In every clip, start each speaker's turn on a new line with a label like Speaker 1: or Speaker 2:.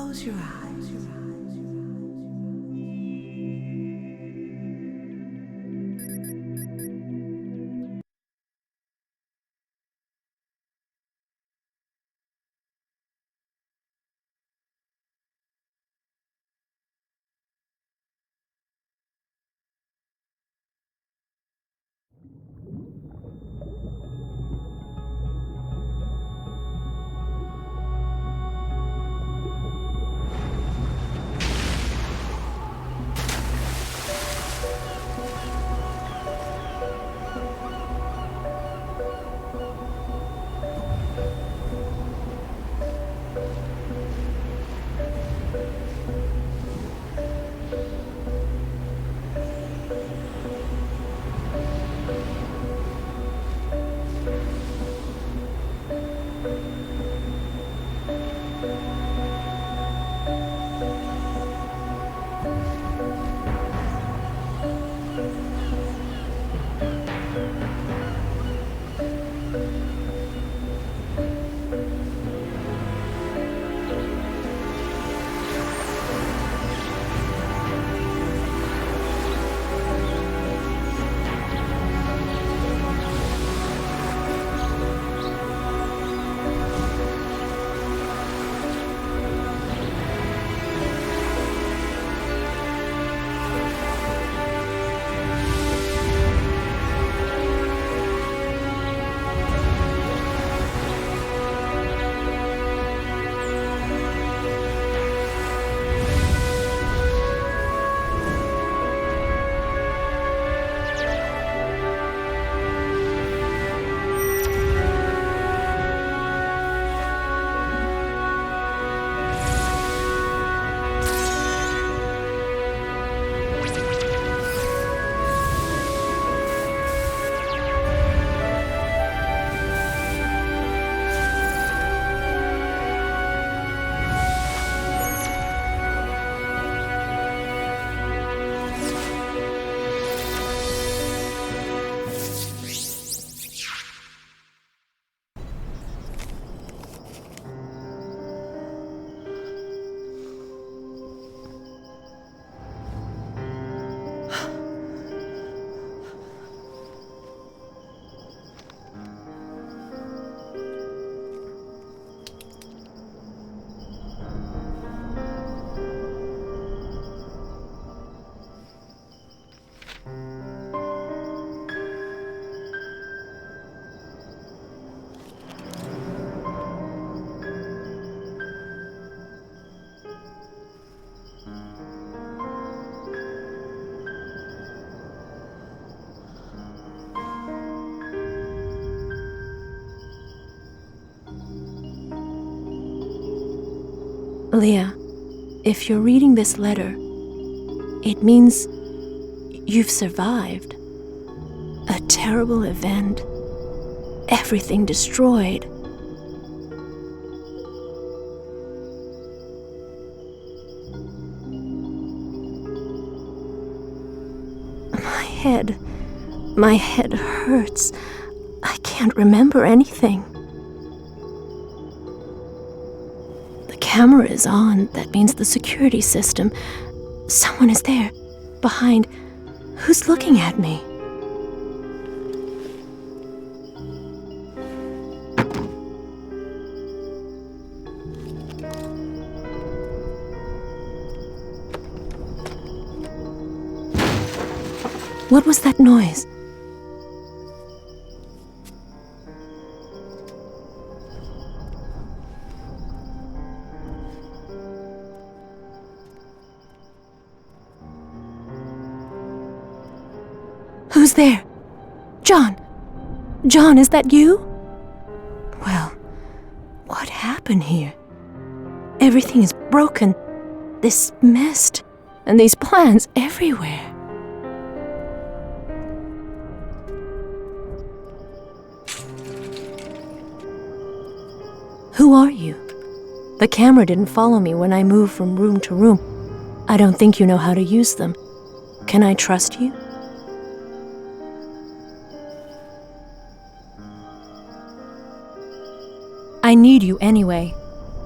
Speaker 1: close your eyes.
Speaker 2: Lea, if you're reading this letter, it means you've survived. A terrible event. Everything destroyed. My head hurts. I can't remember anything. The camera is on. That means the security system. Someone is there, behind. Who's looking at me? What was that noise? Who's there? John! John, is that you? Well, what happened here? Everything is broken. This mist and these plants everywhere. Who are you? The camera didn't follow me when I moved from room to room. I don't think you know how to use them. Can I trust you? I need you anyway.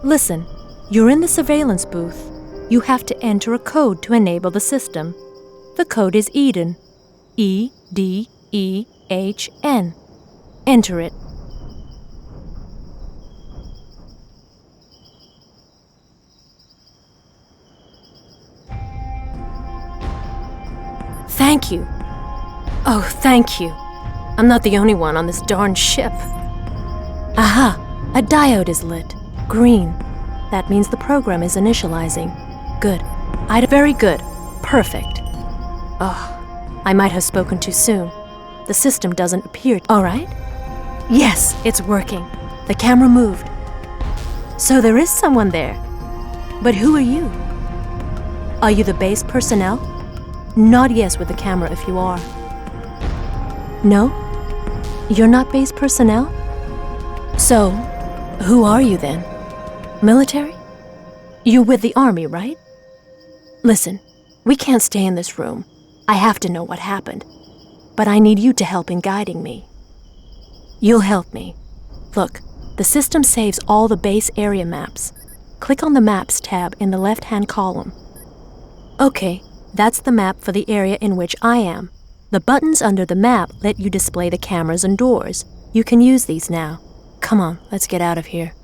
Speaker 2: Listen, You're in the surveillance booth. You have to enter a code to enable the system. The code is Eden. E-D-E-H-N. Enter it. Thank you. Oh, thank you. I'm not the only one on this darn ship. Aha! A diode is lit. Green. That means the program is initializing. Good. Very good. Perfect. Oh, I might have spoken too soon. The system doesn't appear. All right? Yes, it's working. The camera moved. So there is someone there. But who are you? Are you the base personnel? Nod yes with the camera if you are. No? You're not base personnel? So, who are you then? Military? You're with the army, right? Listen, we can't stay in this room. I have to know what happened. But I need you to help in guiding me. You'll help me. Look, the system saves all the base area maps. Click on the Maps tab in the left-hand column. Okay, that's the map for the area in which I am. The buttons under the map let you display the cameras and doors. You can use these now. Come on, let's get out of here.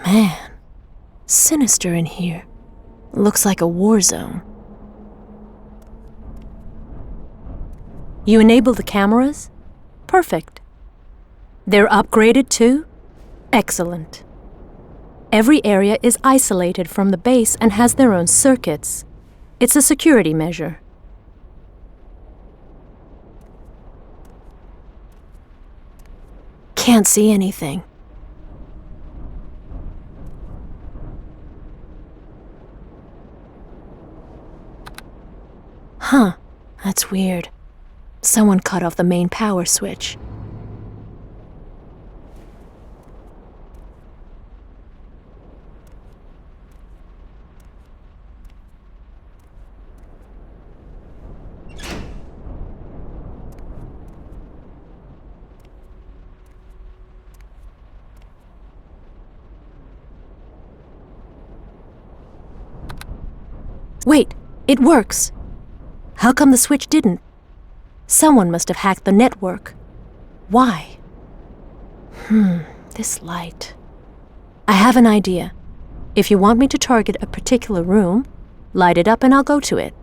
Speaker 2: Man, sinister in here. Looks like a war zone. You enable the cameras? Perfect. They're upgraded too? Excellent. Every area is isolated from the base and has their own circuits. It's a security measure. Can't see anything. Huh, that's weird. Someone cut off the main power switch. Wait, it works. How come the switch didn't? Someone must have hacked the network. Why? This light. I have an idea. If you want me to target a particular room, light it up and I'll go to it.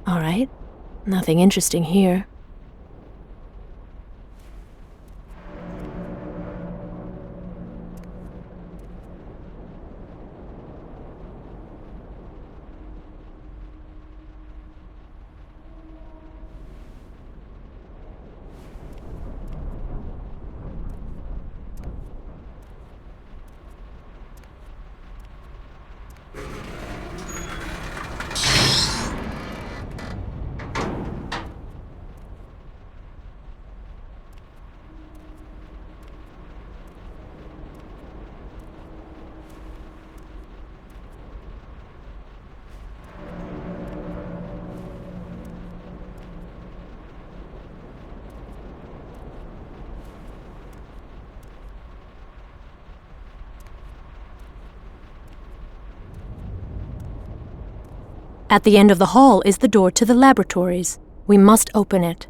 Speaker 2: All right? Nothing interesting here. At the end of the hall is the door to the laboratories. We must open it.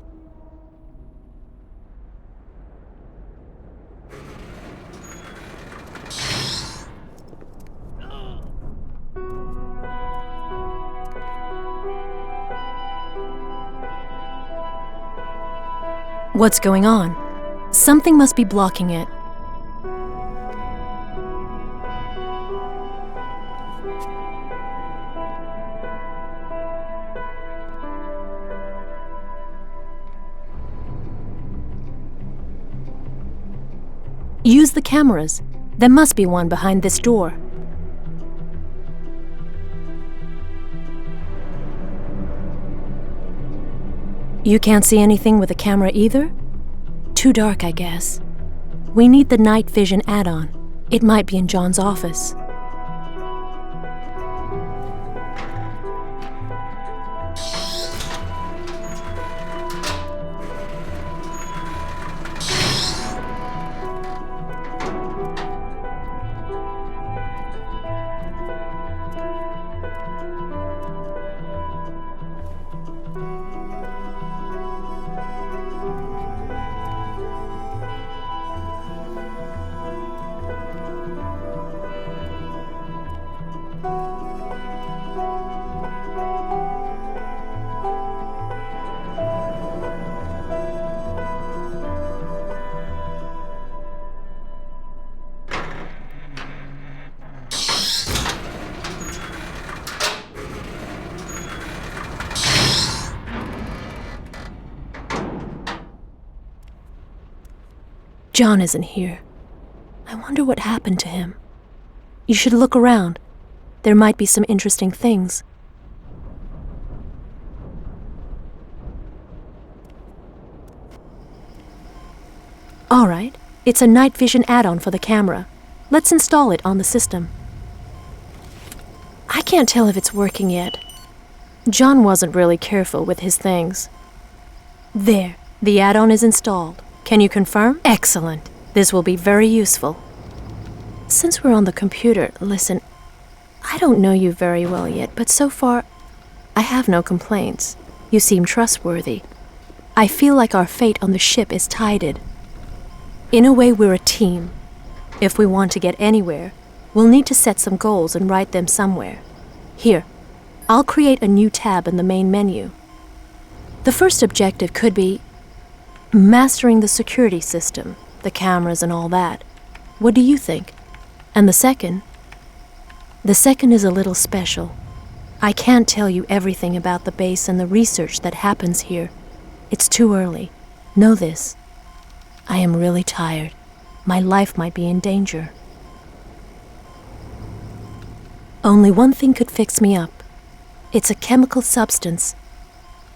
Speaker 2: What's going on? Something must be blocking it. Use the cameras. There must be one behind this door. You can't see anything with the camera either? Too dark, I guess. We need the night vision add-on. It might be in John's office. John isn't here. I wonder what happened to him. You should look around. There might be some interesting things. All right, it's a night vision add-on for the camera. Let's install it on the system. I can't tell if it's working yet. John wasn't really careful with his things. There, the add-on is installed. Can you confirm? Excellent. This will be very useful. Since we're on the computer, listen, I don't know you very well yet, but so far, I have no complaints. You seem trustworthy. I feel like our fate on the ship is tided. In a way, we're a team. If we want to get anywhere, we'll need to set some goals and write them somewhere. Here, I'll create a new tab in the main menu. The first objective could be mastering the security system, the cameras and all that. What do you think? And the second? The second is a little special. I can't tell you everything about the base and the research that happens here. It's too early. Know this. I am really tired. My life might be in danger. Only one thing could fix me up. It's a chemical substance.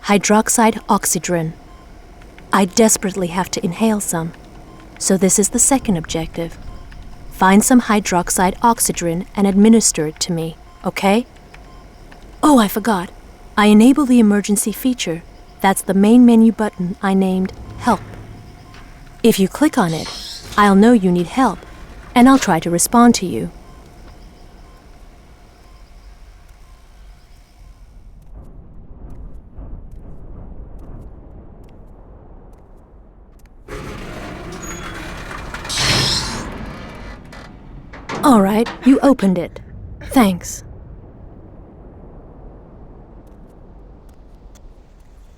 Speaker 2: Hydroxide oxygen. I desperately have to inhale some. So this is the second objective. Find some hydroxide oxygen and administer it to me, okay? Oh, I forgot. I enable the emergency feature. That's the main menu button I named Help. If you click on it, I'll know you need help, and I'll try to respond to you. All right, you opened it. Thanks.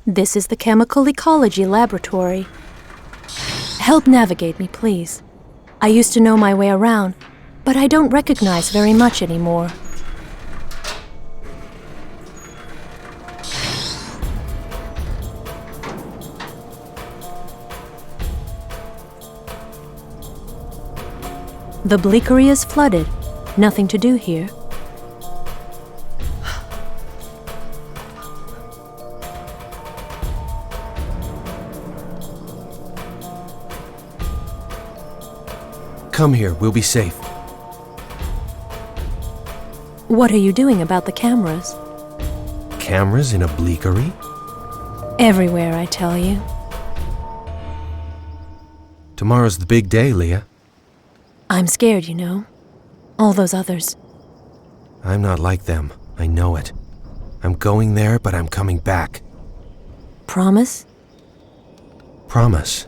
Speaker 2: This is the Chemical Ecology Laboratory. Help navigate me, please. I used to know my way around, but I don't recognize very much anymore. The bleakery is flooded. Nothing to do here.
Speaker 1: Come here, we'll be safe.
Speaker 2: What are you doing about the cameras?
Speaker 1: Cameras in a bleakery?
Speaker 2: Everywhere, I tell you.
Speaker 1: Tomorrow's the big day, Lea.
Speaker 2: I'm scared, you know. All those others.
Speaker 1: I'm not like them. I know it. I'm going there, but I'm coming back.
Speaker 2: Promise?
Speaker 1: Promise.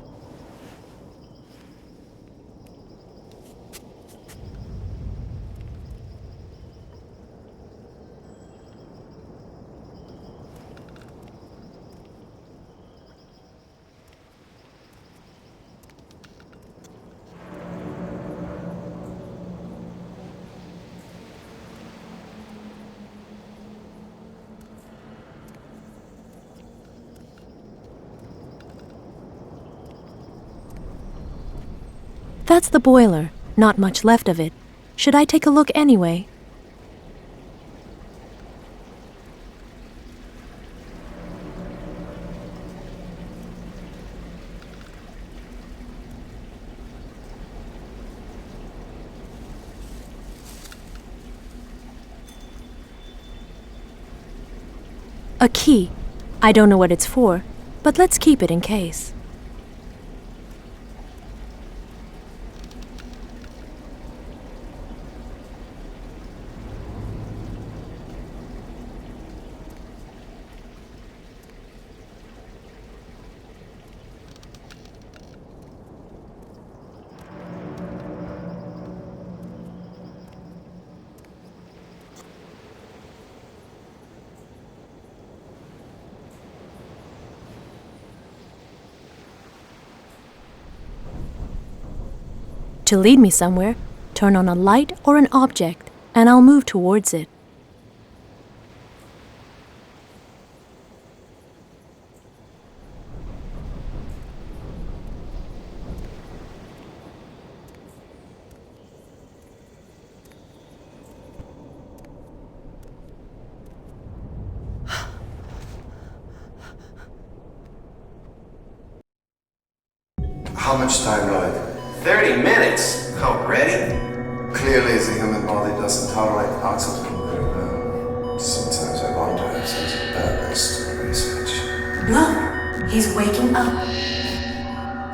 Speaker 2: That's the boiler. Not much left of it. Should I take a look anyway? A key. I don't know what it's for, but let's keep it in case. To lead me somewhere, turn on a light or an object, and I'll move towards it.
Speaker 3: How much time, Lloyd?
Speaker 1: 30 minutes? Already?
Speaker 3: Clearly, the human body doesn't tolerate oxygen very well. Sometimes I wonder if there's a purpose to the research.
Speaker 2: Look, he's waking up.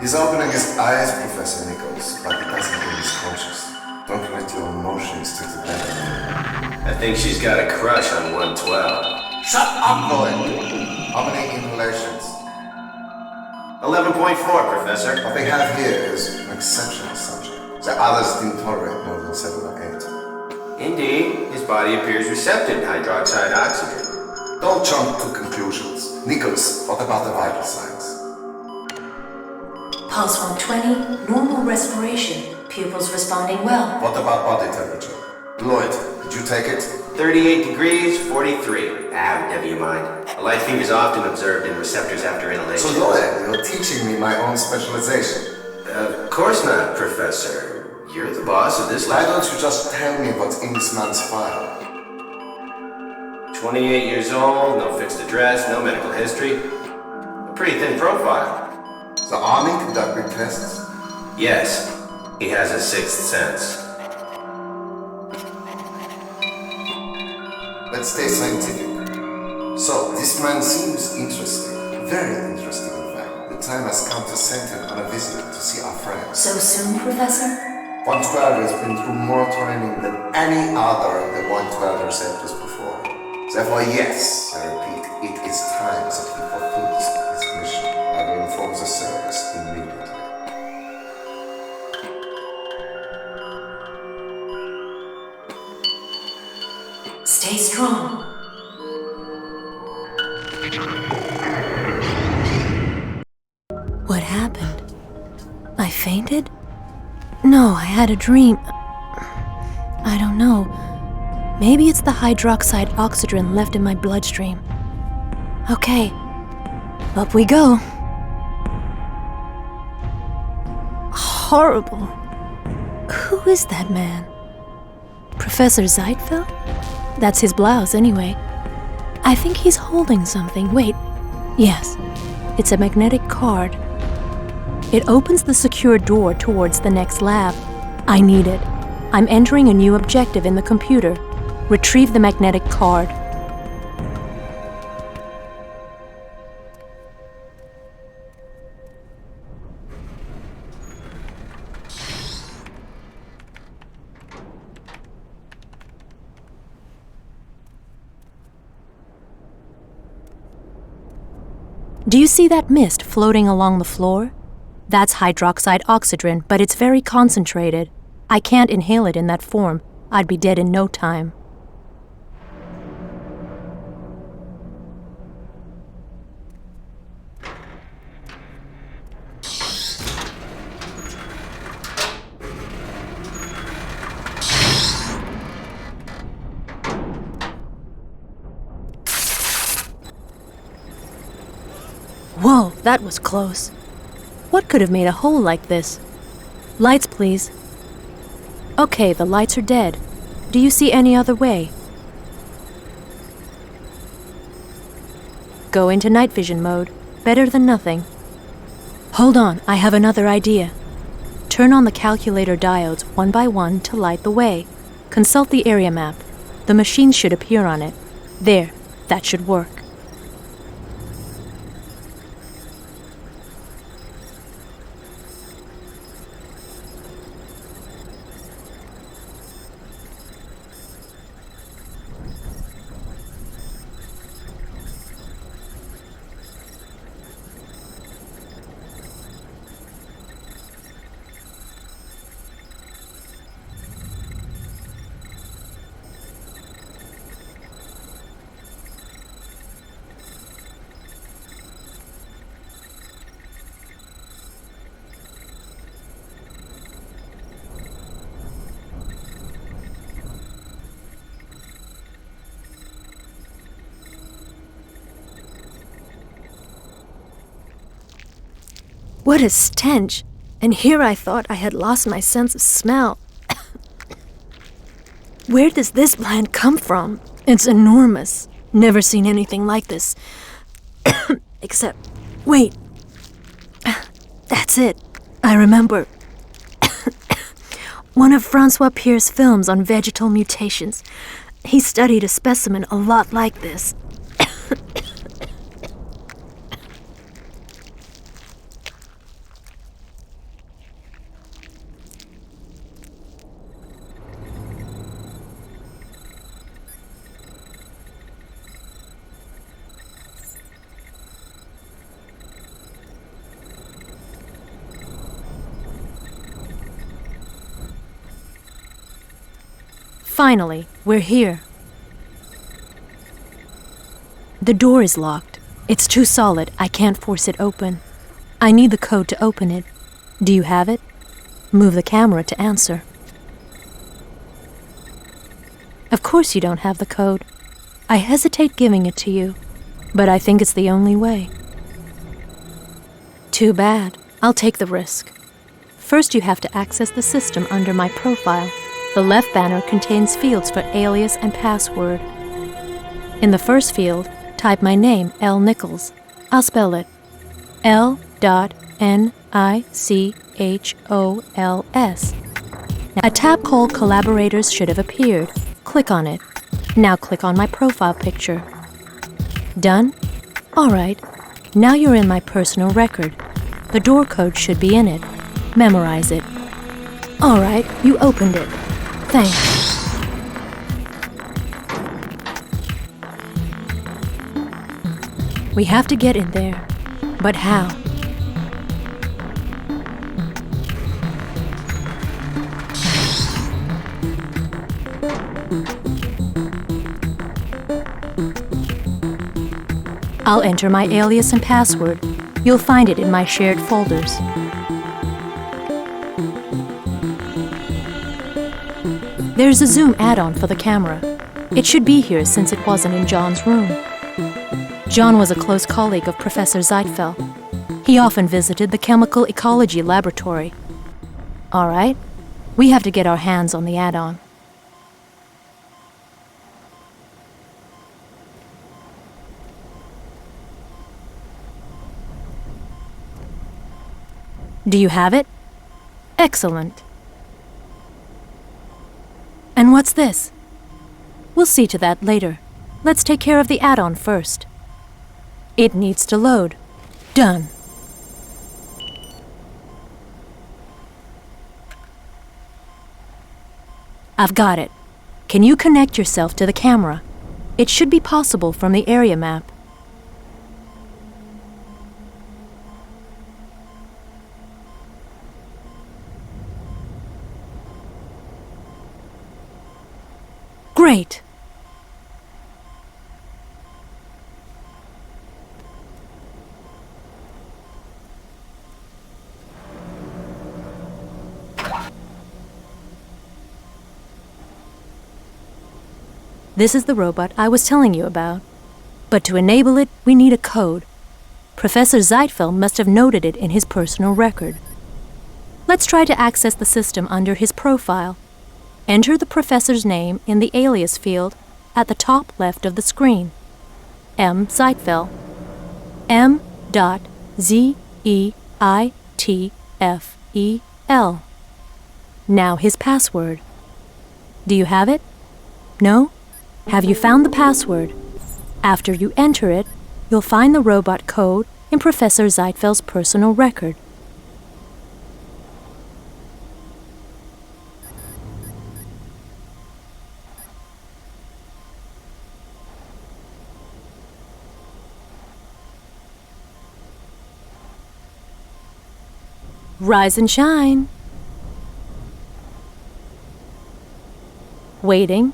Speaker 3: He's opening his eyes, Professor Nichols, but he doesn't mean he's conscious. Don't let your emotions take the better.
Speaker 1: I think she's got a crush on 112.
Speaker 3: Shut up, Lloyd! How many inhalations?
Speaker 1: 11.4, Professor.
Speaker 3: What they have here is an exceptional subject. The others didn't tolerate more than 7 or 8.
Speaker 1: Indeed, his body appears receptive to hydroxide oxygen.
Speaker 3: Don't jump to conclusions. Nichols, what about the vital signs?
Speaker 2: Pulse 120, normal respiration, pupils responding well.
Speaker 3: What about body temperature? Lloyd, did you take it?
Speaker 1: 38 degrees, 43. Never you mind. A light fever is often observed in receptors after inhalation.
Speaker 3: So Lloyd, you're teaching me my own specialization.
Speaker 1: Of course not, Professor. You're the boss of this
Speaker 3: Why
Speaker 1: lab.
Speaker 3: don't you just tell me what's in this man's file?
Speaker 1: 28 years old, no fixed address, no medical history. A pretty thin profile.
Speaker 3: The army conducting tests?
Speaker 1: Yes, he has a sixth sense.
Speaker 3: Let's stay scientific. So, this man seems interesting. Very interesting, in fact. The time has come to send him on a visit to see our friends.
Speaker 2: So soon, Professor?
Speaker 3: 112 has been through more training than any other of the 112 receptors before. Therefore, yes, I repeat, it is time that he fulfills his mission. I will inform the service immediately.
Speaker 2: Stay strong. What happened? I fainted? No, I had a dream. I don't know. Maybe it's the hydroxide oxygen left in my bloodstream. Okay, up we go. Horrible. Who is that man? Professor Zeitfeld? That's his blouse, anyway. I think he's holding something. Wait. Yes, it's a magnetic card. It opens the secure door towards the next lab. I need it. I'm entering a new objective in the computer. Retrieve the magnetic card. Do you see that mist floating along the floor? That's hydroxide oxygen, but it's very concentrated. I can't inhale it in that form. I'd be dead in no time. Whoa, that was close. What could have made a hole like this? Lights, please. Okay, the lights are dead. Do you see any other way? Go into night vision mode. Better than nothing. Hold on, I have another idea. Turn on the calculator diodes one by one to light the way. Consult the area map. The machines should appear on it. There, that should work. What a stench! And here I thought I had lost my sense of smell. Where does this plant come from? It's enormous. Never seen anything like this. Except, wait. That's it. I remember one of Francois Pierre's films on vegetal mutations. He studied a specimen a lot like this. Finally, we're here. The door is locked. It's too solid. I can't force it open. I need the code to open it. Do you have it? Move the camera to answer. Of course you don't have the code. I hesitate giving it to you, but I think it's the only way. Too bad. I'll take the risk. First, you have to access the system under my profile. The left banner contains fields for alias and password. In the first field, type my name, L. Nichols. I'll spell it. L.Nichols. A tab called Collaborators should have appeared. Click on it. Now click on my profile picture. Done? Alright. Now you're in my personal record. The door code should be in it. Memorize it. Alright, you opened it. Thanks. We have to get in there. But how? I'll enter my alias and password. You'll find it in my shared folders. There's a zoom add-on for the camera. It should be here since it wasn't in John's room. John was a close colleague of Professor Zeitfeld. He often visited the chemical ecology laboratory. All right, we have to get our hands on the add-on. Do you have it? Excellent. And what's this? We'll see to that later. Let's take care of the add-on first. It needs to load. Done. I've got it. Can you connect yourself to the camera? It should be possible from the area map. Great! This is the robot I was telling you about. But to enable it, we need a code. Professor Zeitfeld must have noted it in his personal record. Let's try to access the system under his profile. Enter the professor's name in the alias field at the top left of the screen. M. Zeitfeld. M.Zeitfel. Now his password. Do you have it? No? Have you found the password? After you enter it, you'll find the robot code in Professor Zeitfeld's personal record. Rise and shine. Waiting.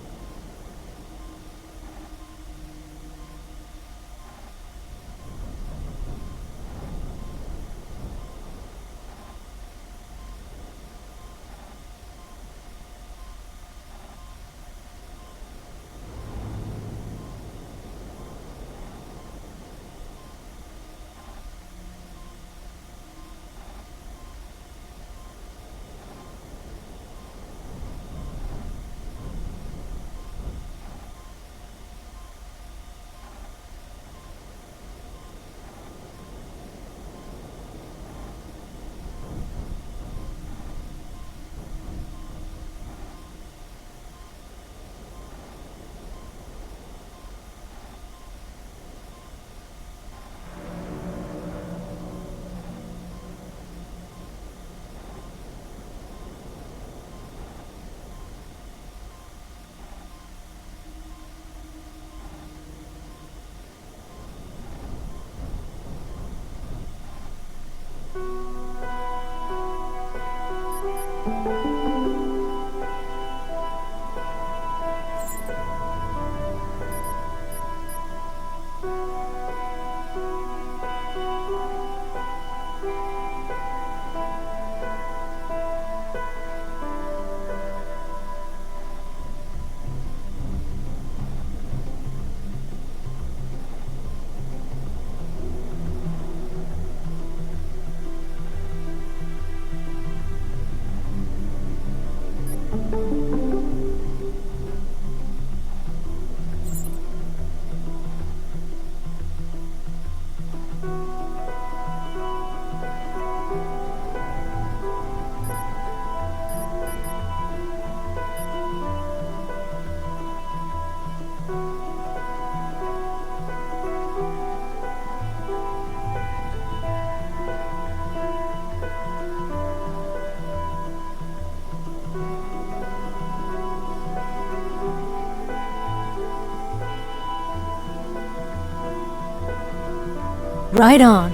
Speaker 2: Right on.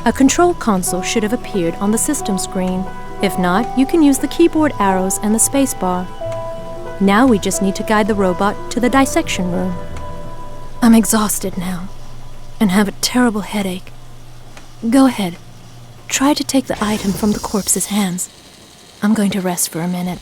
Speaker 2: A control console should have appeared on the system screen. If not, you can use the keyboard arrows and the spacebar. Now we just need to guide the robot to the dissection room. I'm exhausted now, and have a terrible headache. Go ahead. Try to take the item from the corpse's hands. I'm going to rest for a minute.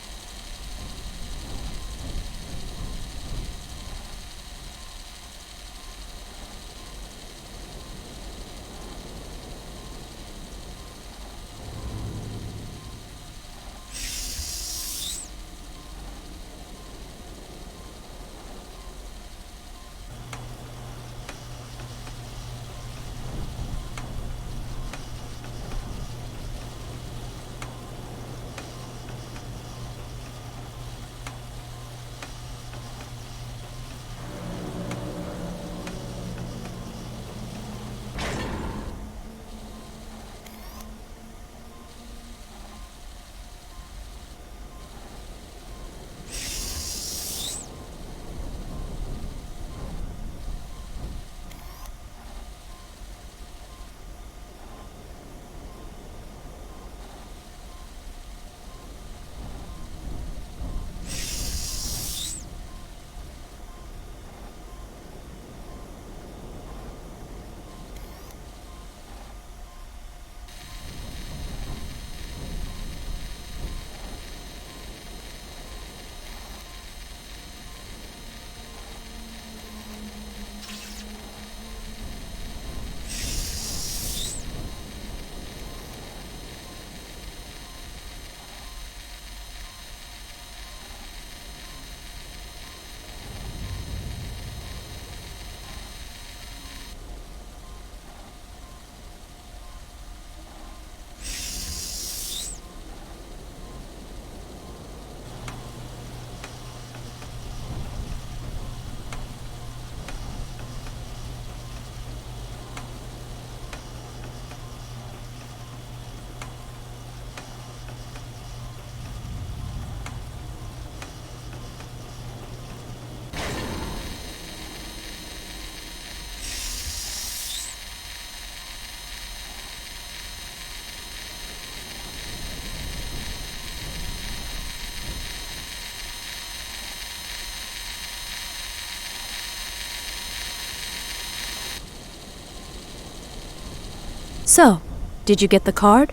Speaker 2: So, did you get the card?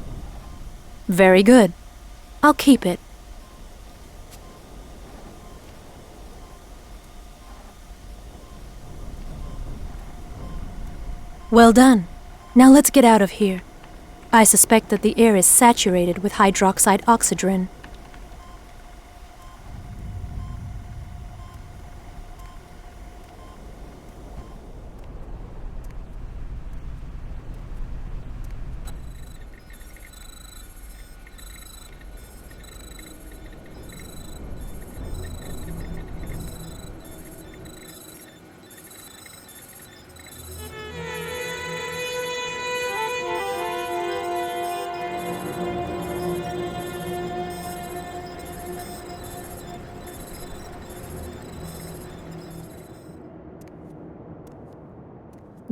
Speaker 2: Very good. I'll keep it. Well done. Now let's get out of here. I suspect that the air is saturated with hydroxide oxygen.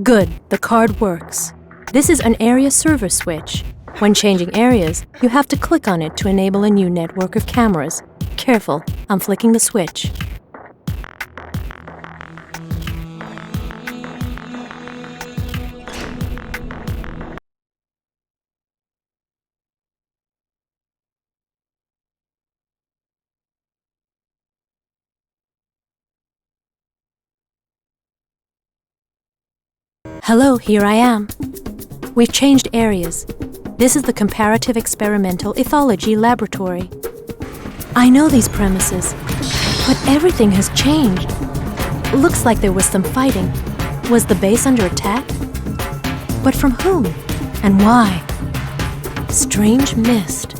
Speaker 2: Good, the card works. This is an area server switch. When changing areas, you have to click on it to enable a new network of cameras. Careful, I'm flicking the switch. Hello, here I am. We've changed areas. This is the Comparative Experimental Ethology Laboratory. I know these premises, but everything has changed. Looks like there was some fighting. Was the base under attack? But from whom? And why? Strange mist.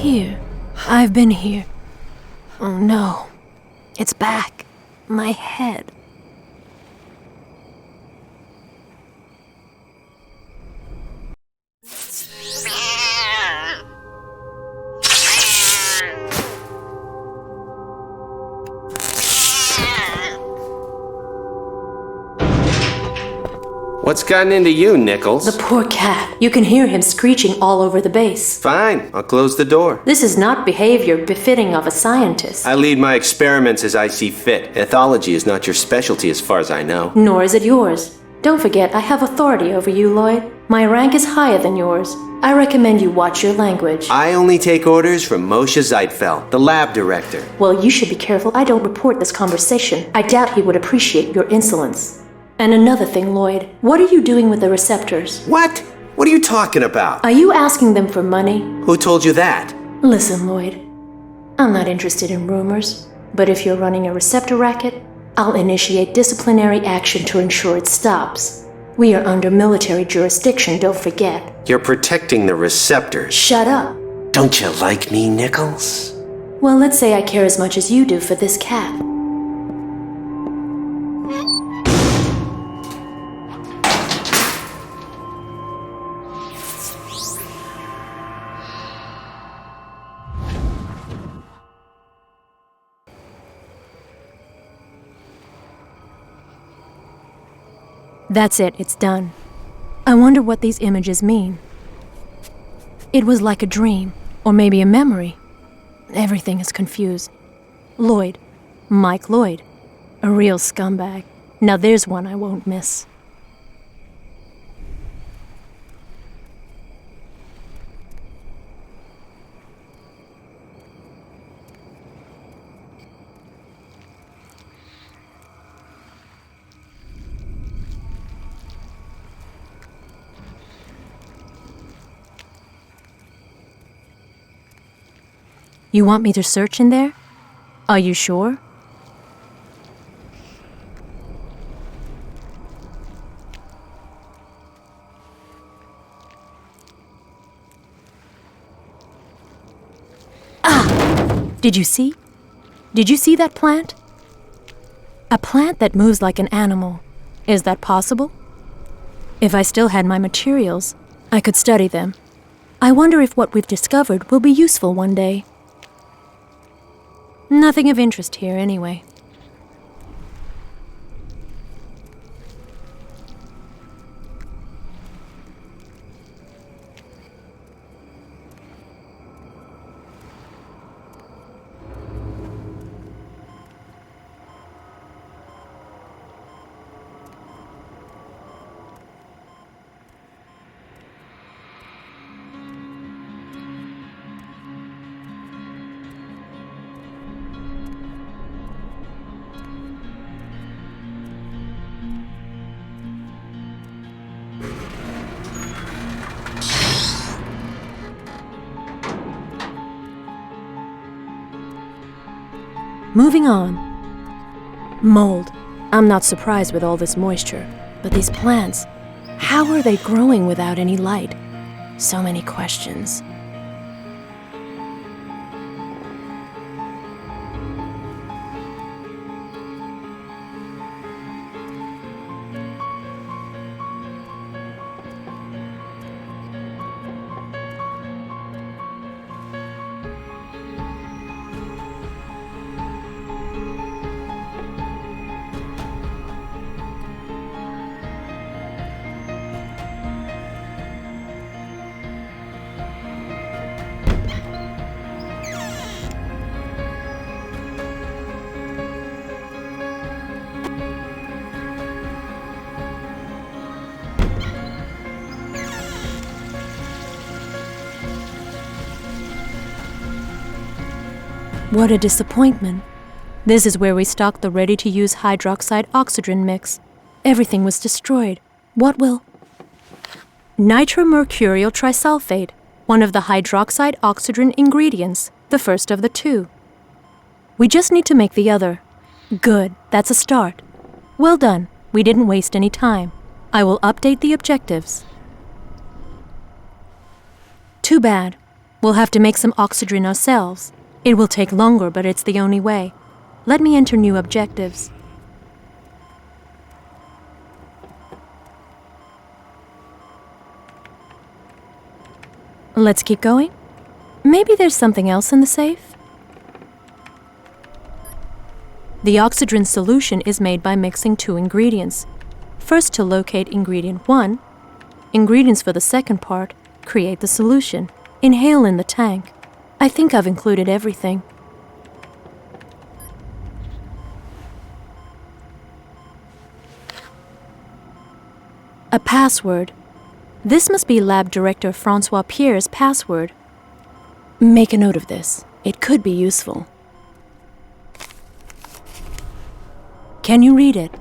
Speaker 2: Here. I've been here. Oh no. It's back. My head.
Speaker 1: What's gotten into you, Nichols?
Speaker 2: The poor cat. You can hear him screeching all over the base.
Speaker 1: Fine, I'll close the door.
Speaker 2: This is not behavior befitting of a scientist.
Speaker 1: I lead my experiments as I see fit. Ethology is not your specialty as far as I know.
Speaker 2: Nor is it yours. Don't forget, I have authority over you, Lloyd. My rank is higher than yours. I recommend you watch your language.
Speaker 1: I only take orders from Moshe Zeitfeld, the lab director.
Speaker 2: Well, you should be careful I don't report this conversation. I doubt he would appreciate your insolence. And another thing, Lloyd, what are you doing with the receptors?
Speaker 1: What? What are you talking about?
Speaker 2: Are you asking them for money?
Speaker 1: Who told you that?
Speaker 2: Listen, Lloyd, I'm not interested in rumors, but if you're running a receptor racket, I'll initiate disciplinary action to ensure it stops. We are under military jurisdiction, don't forget.
Speaker 1: You're protecting the receptors.
Speaker 2: Shut up.
Speaker 1: Don't you like me, Nichols?
Speaker 2: Well, let's say I care as much as you do for this cat. That's it, it's done. I wonder what these images mean. It was like a dream, or maybe a memory. Everything is confused. Lloyd. Mike Lloyd. A real scumbag. Now there's one I won't miss. You want me to search in there? Are you sure? Ah! Did you see? Did you see that plant? A plant that moves like an animal. Is that possible? If I still had my materials, I could study them. I wonder if what we've discovered will be useful one day. Nothing of interest here, anyway. Moving on. Mold. I'm not surprised with all this moisture, but these plants, how are they growing without any light? So many questions. What a disappointment. This is where we stocked the ready-to-use hydroxide oxygen mix. Everything was destroyed. What will... Nitromercurial trisulfate, one of the hydroxide oxygen ingredients, the first of the two. We just need to make the other. Good, that's a start. Well done, we didn't waste any time. I will update the objectives. Too bad. We'll have to make some oxygen ourselves. It will take longer, but it's the only way. Let me enter new objectives. Let's keep going. Maybe there's something else in the safe? The oxygen solution is made by mixing two ingredients. First, to locate ingredient 1, ingredients for the second part create the solution. Inhale in the tank. I think I've included everything. A password. This must be Lab Director Francois Pierre's password. Make a note of this. It could be useful. Can you read it?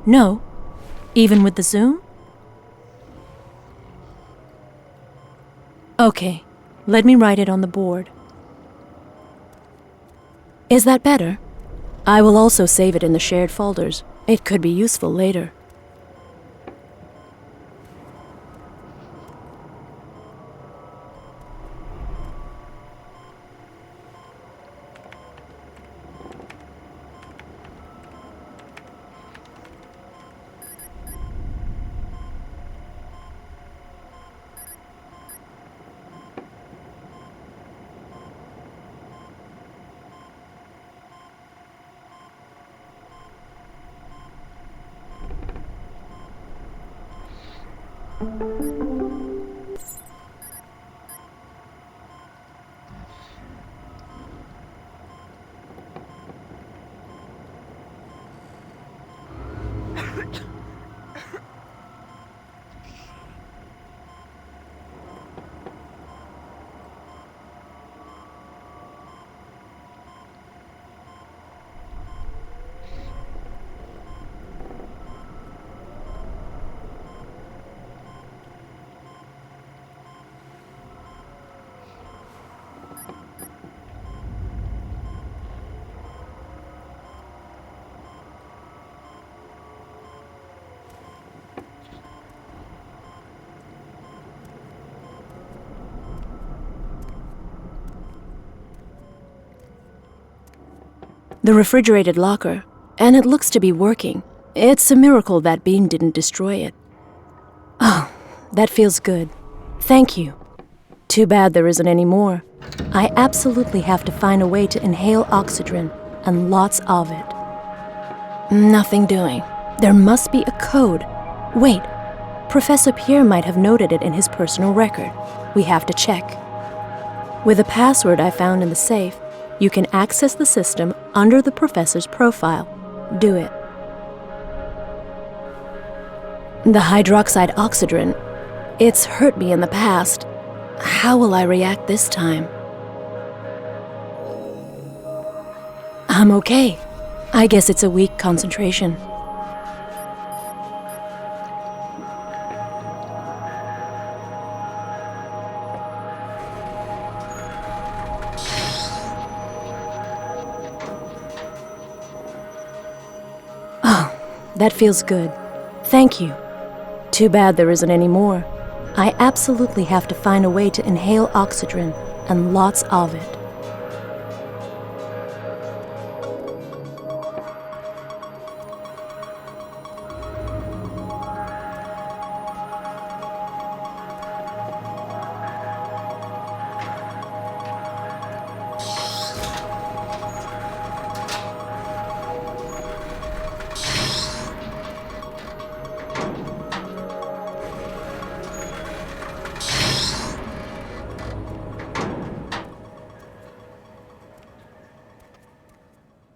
Speaker 2: No? Even with the zoom? Okay, let me write it on the board. Is that better? I will also save it in the shared folders. It could be useful later. The refrigerated locker, and it looks to be working. It's a miracle that beam didn't destroy it. Oh, that feels good. Thank you. Too bad there isn't any more. I absolutely have to find a way to inhale oxygen, and lots of it. Nothing doing. There must be a code. Wait, Professor Pierre might have noted it in his personal record. We have to check. With a password I found in the safe, you can access the system under the professor's profile. Do it. The hydroxide oxygen. It's hurt me in the past. How will I react this time? I'm okay. I guess it's a weak concentration. That feels good. Thank you. Too bad there isn't any more. I absolutely have to find a way to inhale oxygen, and lots of it.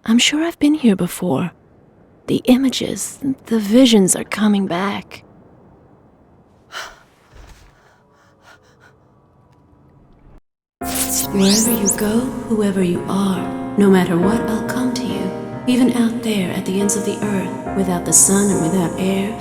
Speaker 2: I'm sure I've been here before. The images, the visions are coming back. Wherever you go, whoever you are, no matter what, I'll come to you. Even out there at the ends of the earth, without the sun and without air.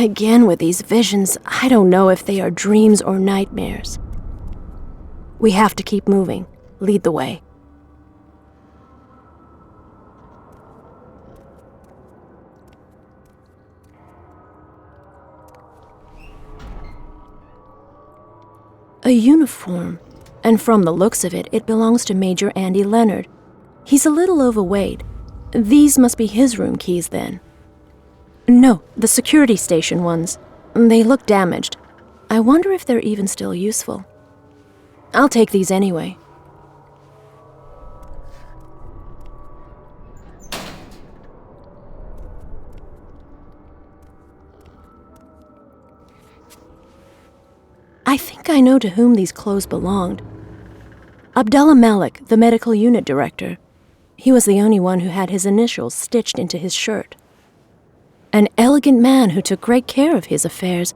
Speaker 2: Again with these visions, I don't know if they are dreams or nightmares. We have to keep moving. Lead the way. A uniform, and from the looks of it, it belongs to Major Andy Leonard. He's a little overweight. These must be his room keys then. No, the security station ones. They look damaged. I wonder if they're even still useful. I'll take these anyway. I think I know to whom these clothes belonged. Abdullah Malik, the medical unit director. He was the only one who had his initials stitched into his shirt. An elegant man who took great care of his affairs.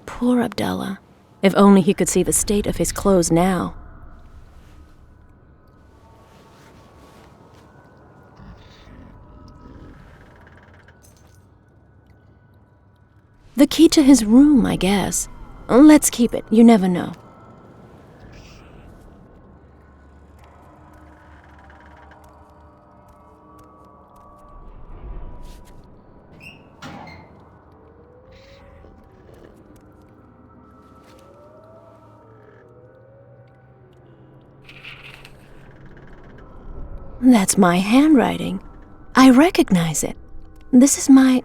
Speaker 2: Poor Abdullah. If only he could see the state of his clothes now. The key to his room, I guess. Let's keep it. You never know. That's my handwriting. I recognize it. This is my...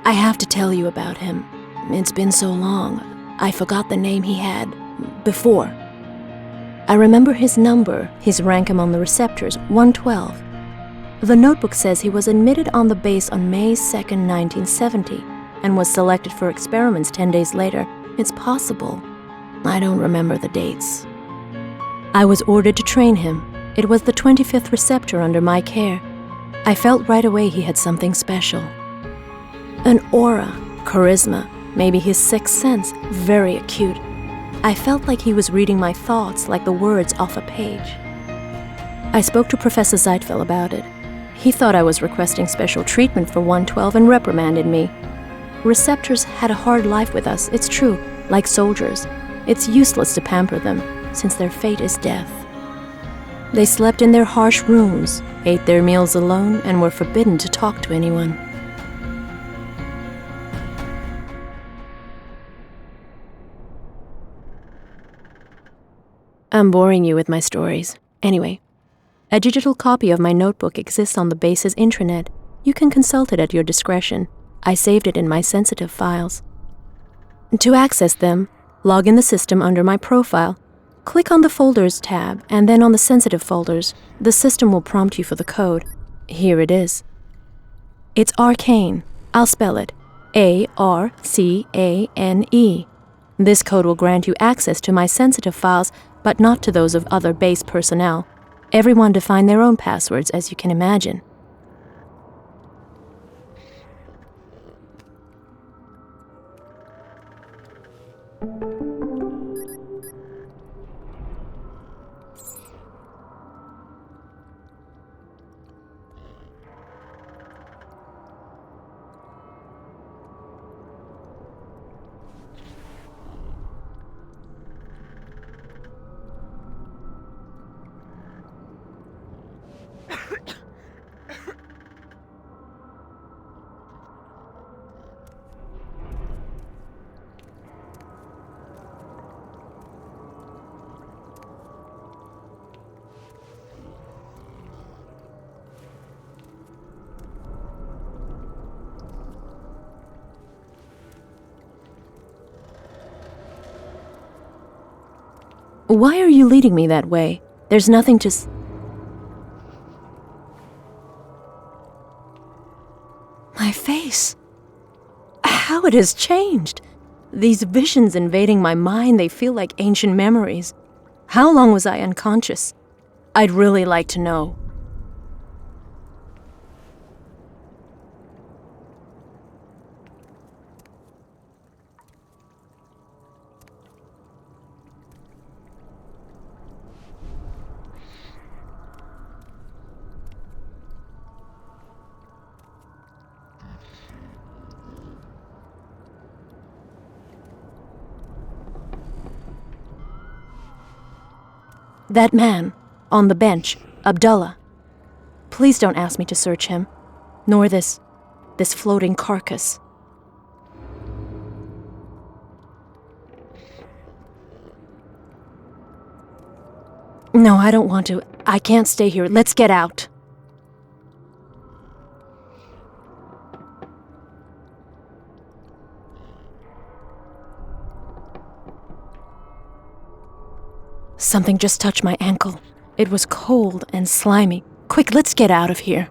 Speaker 2: I have to tell you about him. It's been so long. I forgot the name he had before. I remember his number, his rank among the receptors, 112. The notebook says he was admitted on the base on May 2nd, 1970, and was selected for experiments 10 days later. It's possible. I don't remember the dates. I was ordered to train him. It was the 25th receptor under my care. I felt right away he had something special. An aura, charisma, maybe his sixth sense, very acute. I felt like he was reading my thoughts like the words off a page. I spoke to Professor Zietfeld about it. He thought I was requesting special treatment for 112 and reprimanded me. Receptors had a hard life with us, it's true, like soldiers. It's useless to pamper them, since their fate is death. They slept in their harsh rooms, ate their meals alone, and were forbidden to talk to anyone. I'm boring you with my stories. Anyway, a digital copy of my notebook exists on the base's intranet. You can consult it at your discretion. I saved it in my sensitive files. To access them, log in the system under my profile. Click on the Folders tab, and then on the sensitive folders. The system will prompt you for the code. Here it is. It's arcane. I'll spell it. A-R-C-A-N-E. This code will grant you access to my sensitive files, but not to those of other base personnel. Everyone define their own passwords, as you can imagine. Why are you leading me that way? There's nothing to My face. How it has changed. These visions invading my mind, they feel like ancient memories. How long was I unconscious? I'd really like to know. That man, on the bench, Abdullah. Please don't ask me to search him, nor this floating carcass. No, I don't want to. I can't stay here. Let's get out. Something just touched my ankle. It was cold and slimy. Quick, let's get out of here.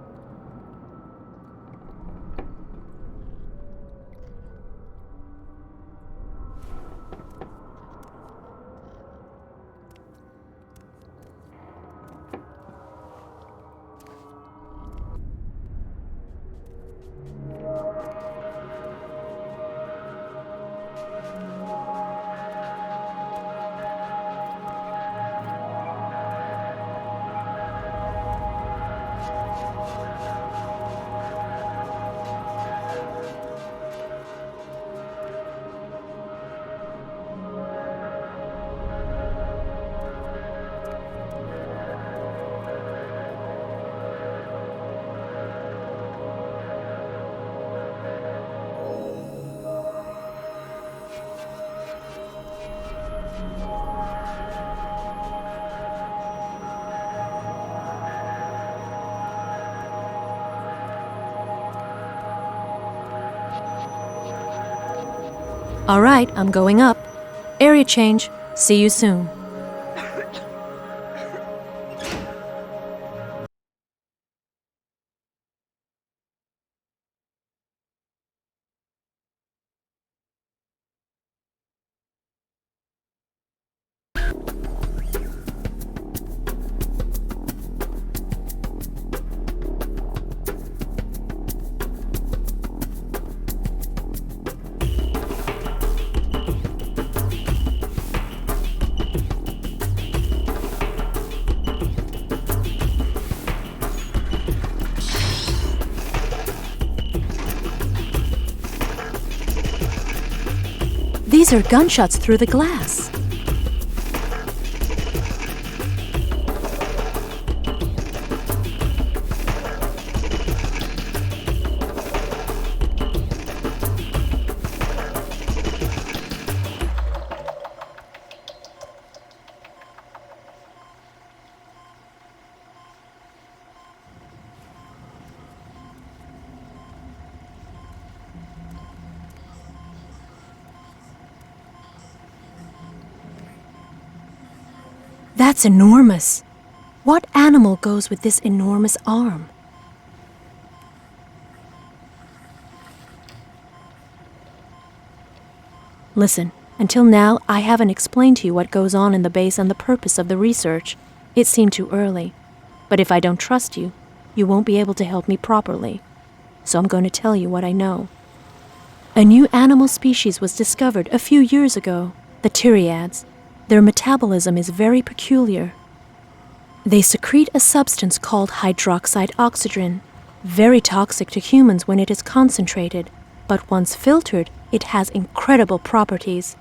Speaker 2: All right, I'm going up. Area change. See you soon. These are gunshots through the glass. That's enormous. What animal goes with this enormous arm? Listen, until now, I haven't explained to you what goes on in the base and the purpose of the research. It seemed too early. But if I don't trust you, you won't be able to help me properly. So I'm going to tell you what I know. A new animal species was discovered a few years ago, the Tyriads. Their metabolism is very peculiar. They secrete a substance called hydroxide oxygen, very toxic to humans when it is concentrated, but once filtered, it has incredible properties.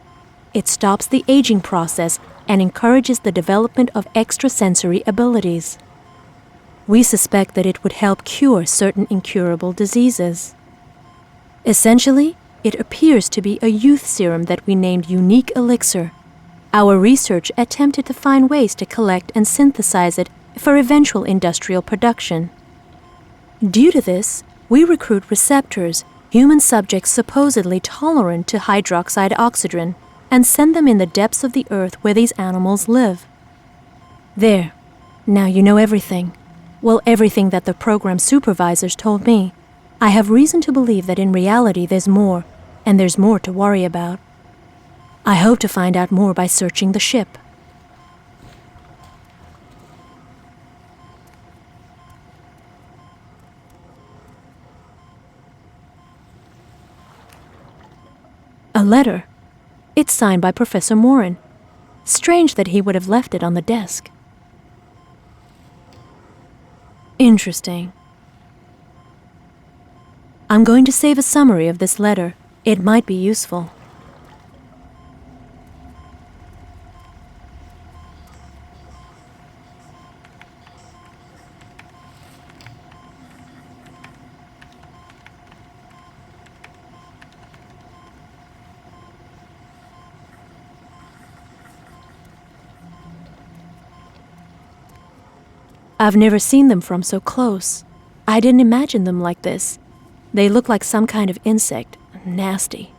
Speaker 2: It stops the aging process and encourages the development of extrasensory abilities. We suspect that it would help cure certain incurable diseases. Essentially, it appears to be a youth serum that we named Unique Elixir. Our research attempted to find ways to collect and synthesize it for eventual industrial production. Due to this, we recruit receptors, human subjects supposedly tolerant to hydroxide oxygen, and send them in the depths of the earth where these animals live. There. Now you know everything. Well, everything that the program supervisors told me. I have reason to believe that in reality there's more, and there's more to worry about. I hope to find out more by searching the ship. A letter. It's signed by Professor Morin. Strange that he would have left it on the desk. Interesting. I'm going to save a summary of this letter. It might be useful. I've never seen them from so close. I didn't imagine them like this. They look like some kind of insect. Nasty.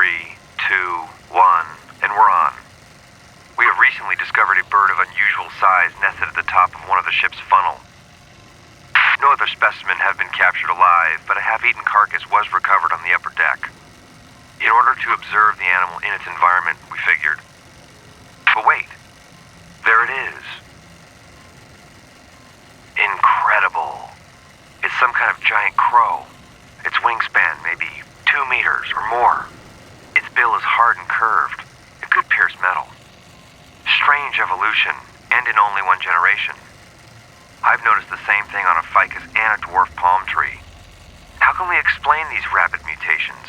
Speaker 4: 3, 2, 1, and we're on. We have recently discovered a bird of unusual size nested at the top of one of the ship's funnel. No other specimen have been captured alive, but a half-eaten carcass was recovered on the upper deck. In order to observe the animal in its environment, we figured. But wait, there it is. Incredible. It's some kind of giant crow. Its wingspan may be 2 meters or more. Its bill is hard and curved. It could pierce metal. Strange evolution, and in only one generation. I've noticed the same thing on a ficus and a dwarf palm tree. How can we explain these rapid mutations?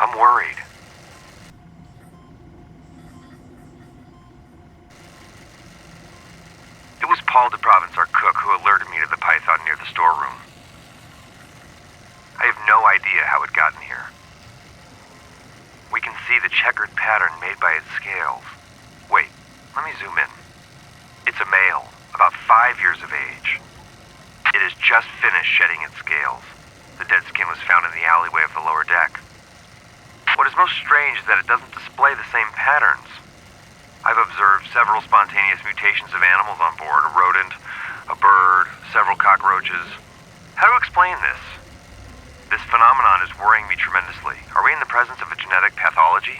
Speaker 4: I'm worried. It was Paul de Provence, our cook, who alerted me to the python near the storeroom. I have no idea how it got in here. We can see the checkered pattern made by its scales. Wait, let me zoom in. It's a male, about 5 years of age. It has just finished shedding its scales. The dead skin was found in the alleyway of the lower deck. What is most strange is that it doesn't display the same patterns. I've observed several spontaneous mutations of animals on board, a rodent, a bird, several cockroaches. How to explain this? This phenomenon is worrying me tremendously. Are we in the presence of a genetic pathology?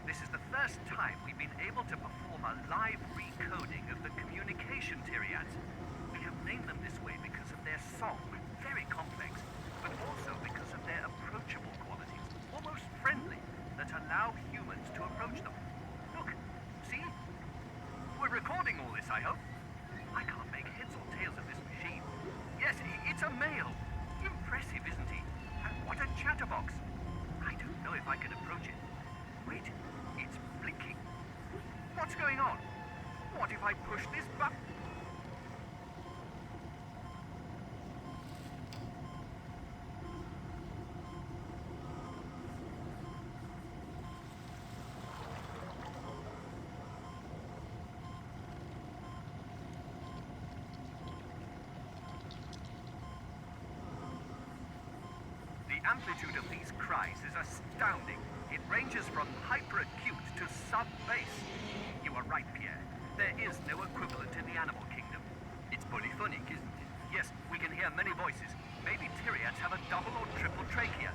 Speaker 5: This is the first time we've been able to perform a live recoding of the communication Tyrians. We have named them this way because of their song, very complex, but also because of their approachable qualities, almost friendly, that allow humans to approach them. Look, see? We're recording all this, I hope. I can't make heads or tails of this machine. Yes, it's a male. Impressive, isn't he? And what a chatterbox. I don't know if I can approach it. Wait, it's blinking. What's going on? What if I push this button? The amplitude of these cries is astounding. It ranges from hyper-acute to sub-bass. You are right, Pierre. There is no equivalent in the animal kingdom. It's polyphonic, isn't it? Yes, we can hear many voices. Maybe Tyrians have a double or triple trachea.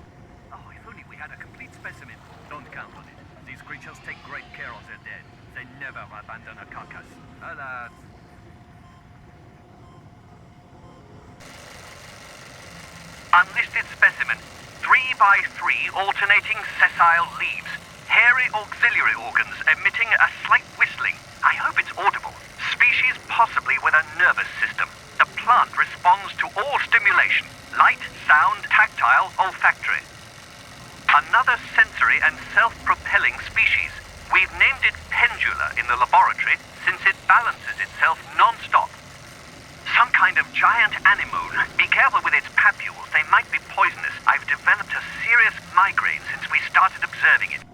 Speaker 5: Oh, if only we had a complete specimen. Don't count on it. These creatures take great care of their dead. They never abandon a carcass. Alas.
Speaker 4: Unlisted specimen. 3x3 alternating sessile leaves. Hairy auxiliary organs emitting a slight whistling. I hope it's audible. Species possibly with a nervous system. The
Speaker 5: plant responds to all stimulation: light, sound, tactile, olfactory. Another sensory and self-propelling species. We've named it Pendula in the laboratory since it balances itself non-stop. Some kind of giant anemone. Be careful with its papules, they might be poisonous. I've developed a serious migraine since we started observing it.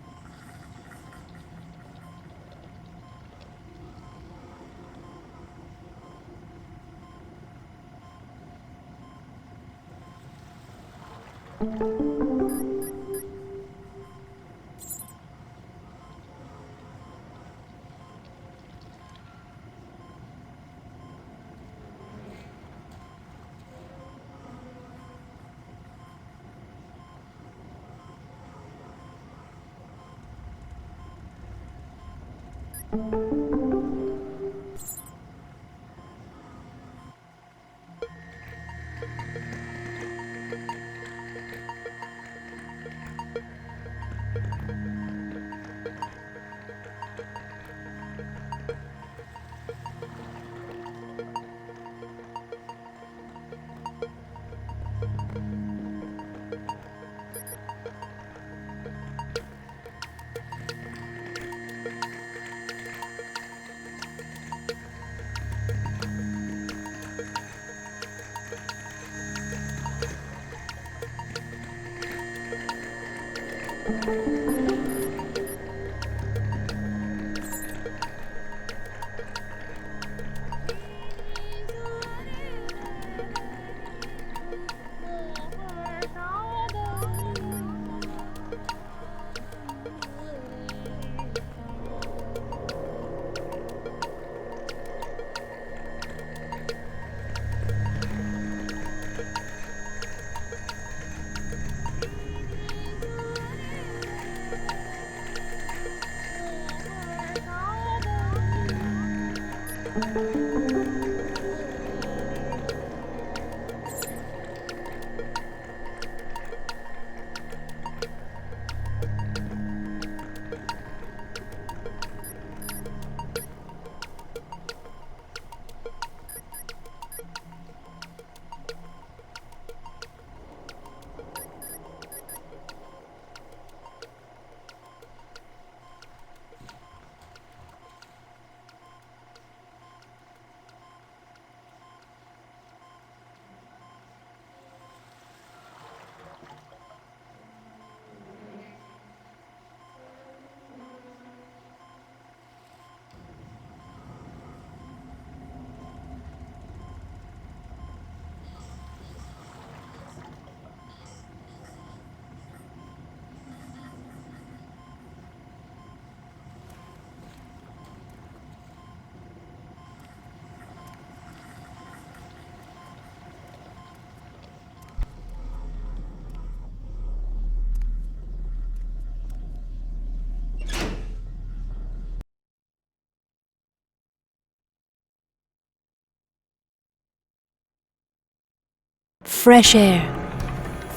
Speaker 2: Fresh air.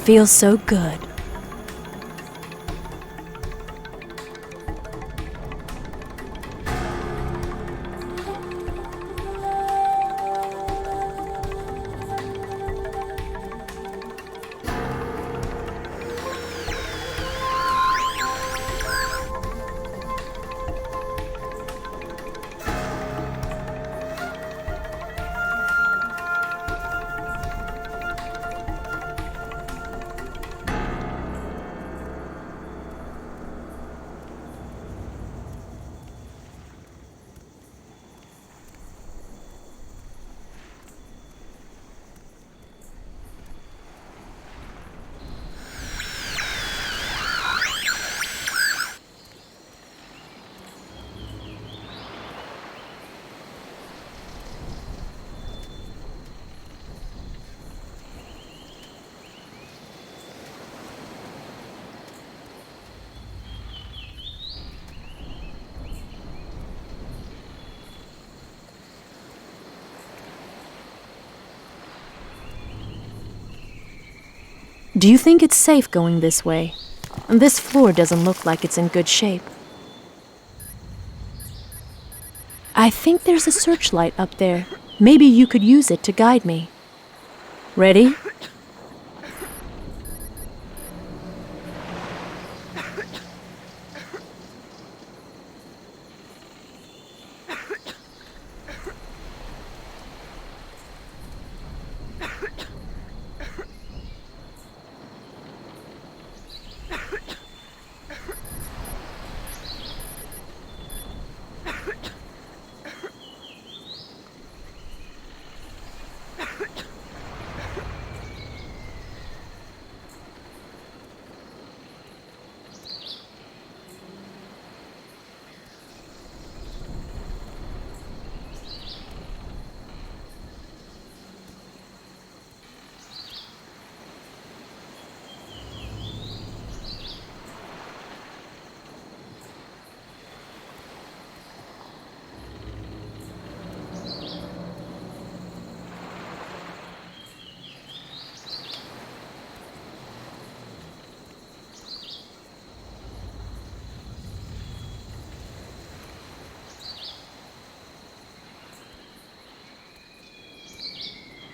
Speaker 2: Feels so good. Do you think it's safe going this way? This floor doesn't look like it's in good shape. I think there's a searchlight up there. Maybe you could use it to guide me. Ready?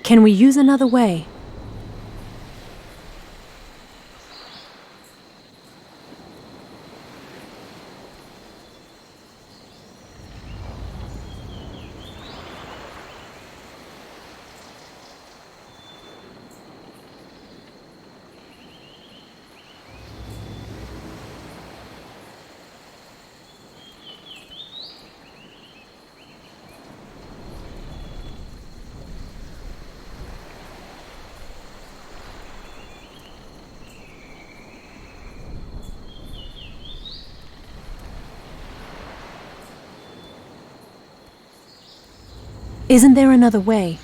Speaker 2: Can we use another way? Isn't there another way?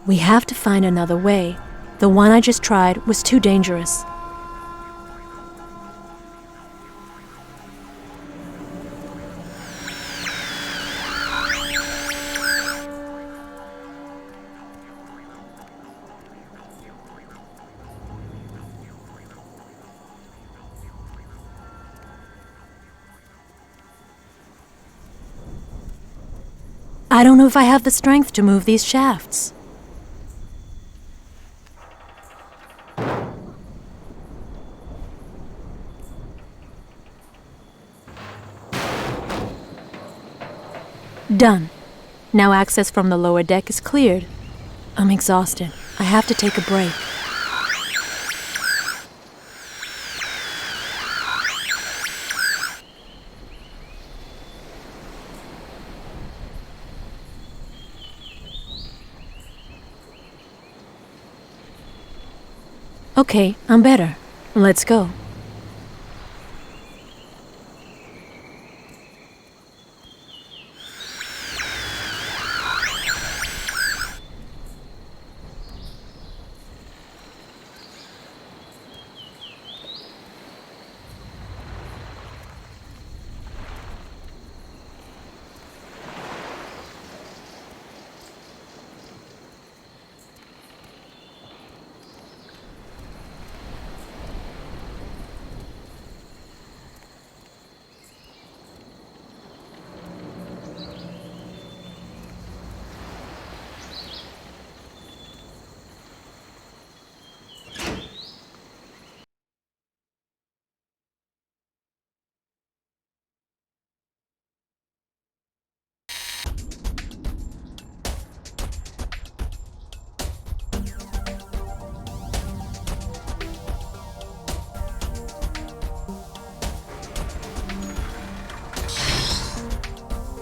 Speaker 2: We have to find another way. The one I just tried was too dangerous. I don't know if I have the strength to move these shafts. Done. Now access from the lower deck is cleared. I'm exhausted. I have to take a break. Okay, I'm better. Let's go.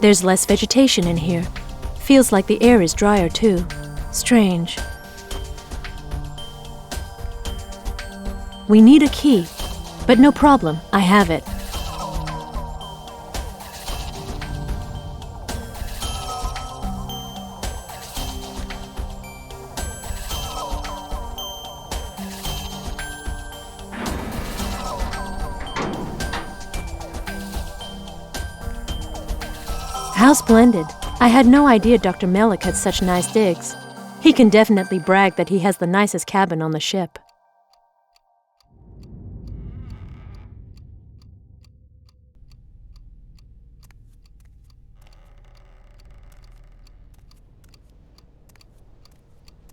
Speaker 2: There's less vegetation in here. Feels like the air is drier too. Strange. We need a key, but no problem, I have it. How splendid. I had no idea Dr. Melick had such nice digs. He can definitely brag that he has the nicest cabin on the ship.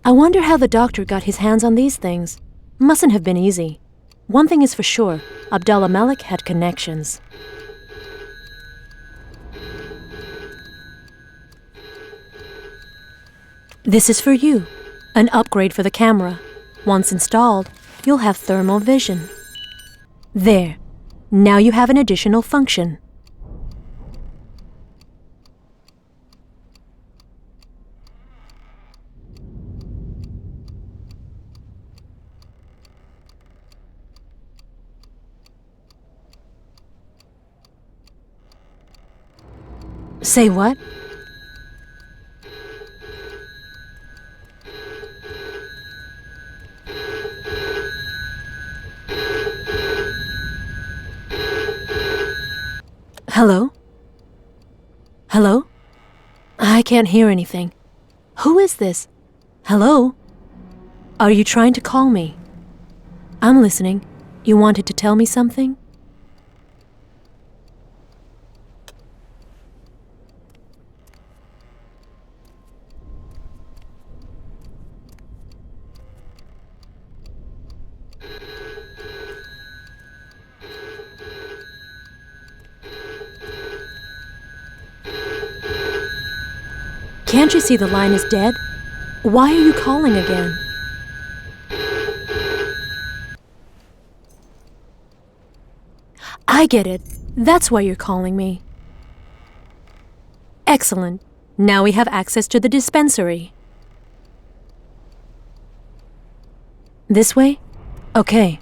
Speaker 2: I wonder how the doctor got his hands on these things. Mustn't have been easy. One thing is for sure, Abdallah Malik had connections. This is for you. An upgrade for the camera. Once installed, you'll have thermal vision. There. Now you have an additional function. Say what? Hello? Hello? I can't hear anything. Who is this? Hello? Are you trying to call me? I'm listening. You wanted to tell me something? Can't you see the line is dead? Why are you calling again? I get it. That's why you're calling me. Excellent. Now we have access to the dispensary. This way? Okay.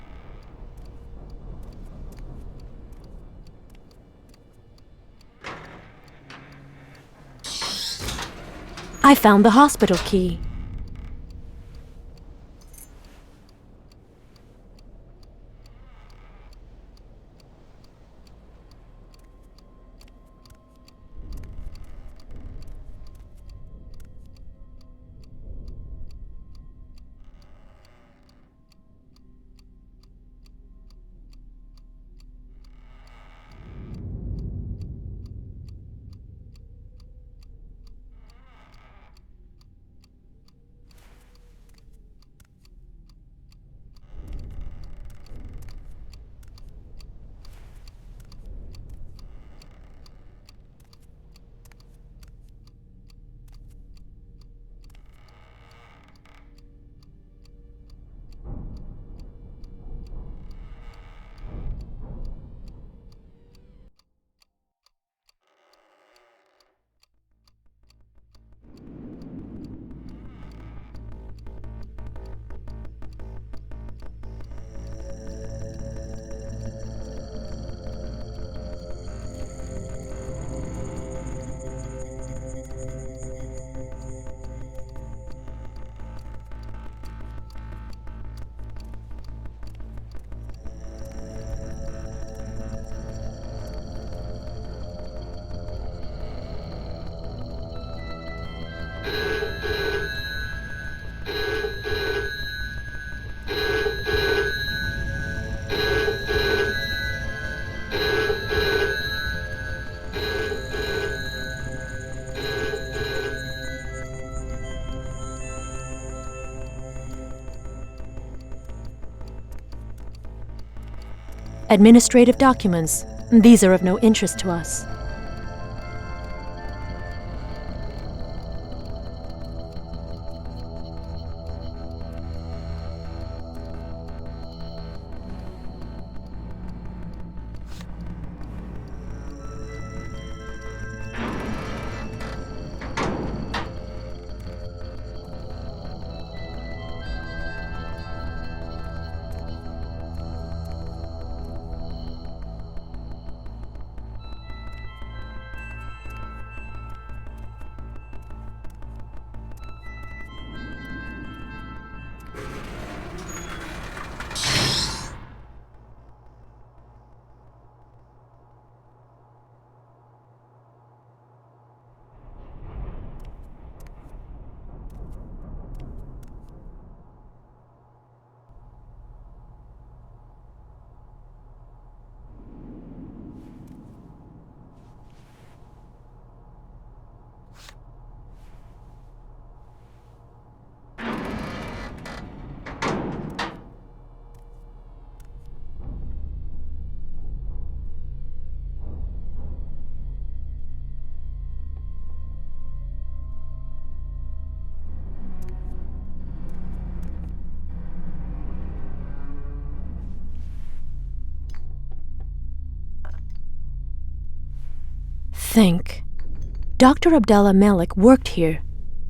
Speaker 2: I found the hospital key. Administrative documents. These are of no interest to us. think. Dr. Abdallah Malik worked here.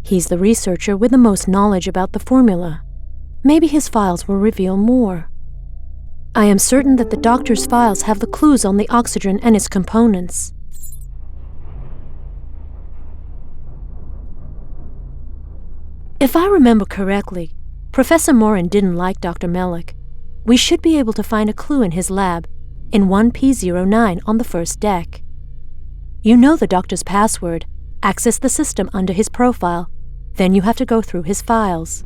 Speaker 2: He's the researcher with the most knowledge about the formula. Maybe his files will reveal more. I am certain that the doctor's files have the clues on the oxygen and its components. If I remember correctly, Professor Morin didn't like Dr. Malik. We should be able to find a clue in his lab, in 1P09 on the first deck. You know the doctor's password. Access the system under his profile. Then you have to go through his files.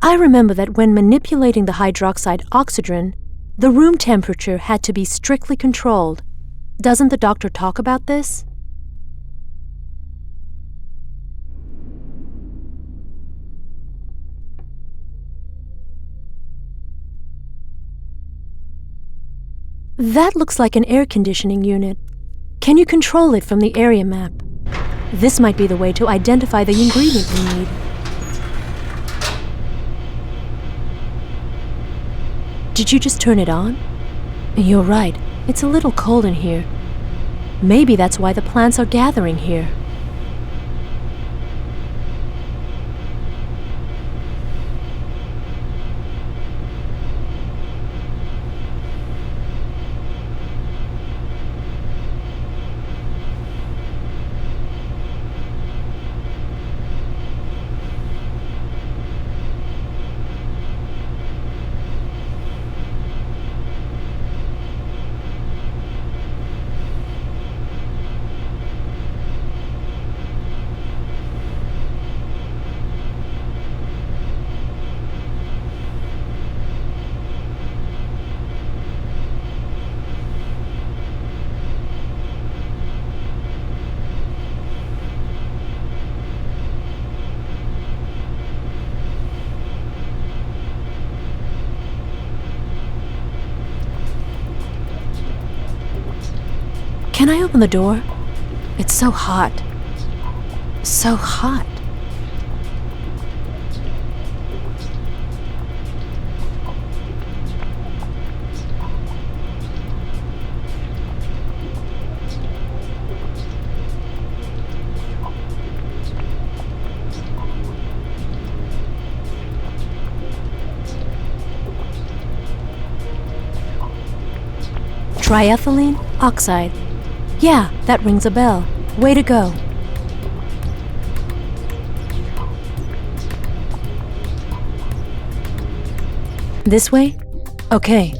Speaker 2: I remember that when manipulating the hydroxide oxygen, the room temperature had to be strictly controlled. Doesn't the doctor talk about this? That looks like an air conditioning unit. Can you control it from the area map? This might be the way to identify the ingredient we need. Did you just turn it on? You're right, it's a little cold in here. Maybe that's why the plants are gathering here. Can I open the door? It's so hot. So hot. Triethylene oxide. Yeah, that rings a bell. Way to go. This way? Okay.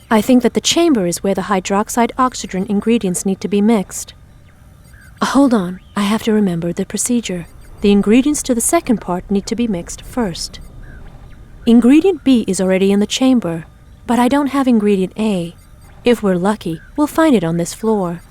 Speaker 2: I think that the chamber is where the hydroxide oxygen ingredients need to be mixed. Hold on, I have to remember the procedure. The ingredients to the second part need to be mixed first. Ingredient B is already in the chamber, but I don't have ingredient A. If we're lucky, we'll find it on this floor.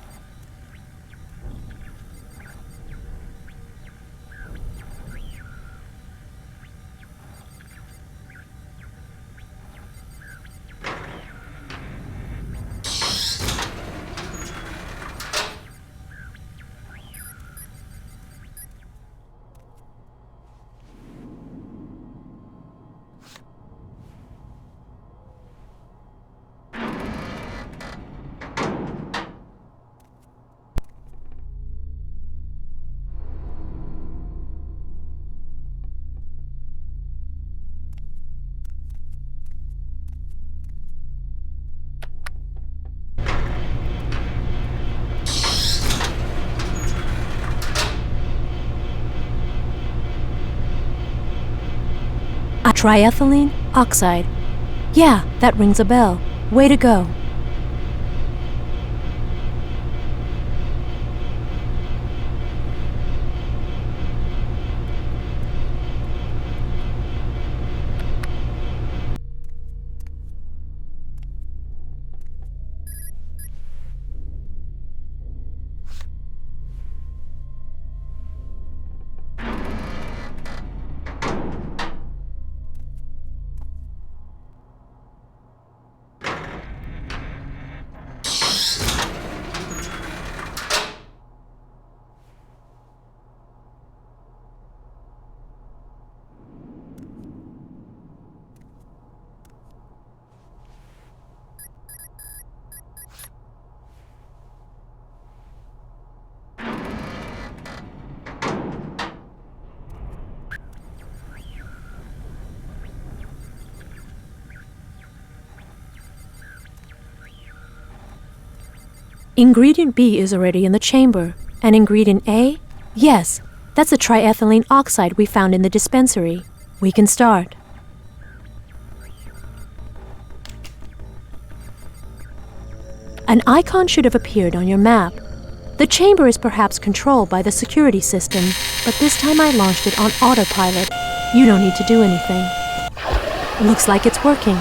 Speaker 2: Triethylene oxide. Yeah, that rings a bell. Way to go. Ingredient B is already in the chamber. And ingredient A? Yes, that's the triethylene oxide we found in the dispensary. We can start. An icon should have appeared on your map. The chamber is perhaps controlled by the security system, but this time I launched it on autopilot. You don't need to do anything. Looks like it's working.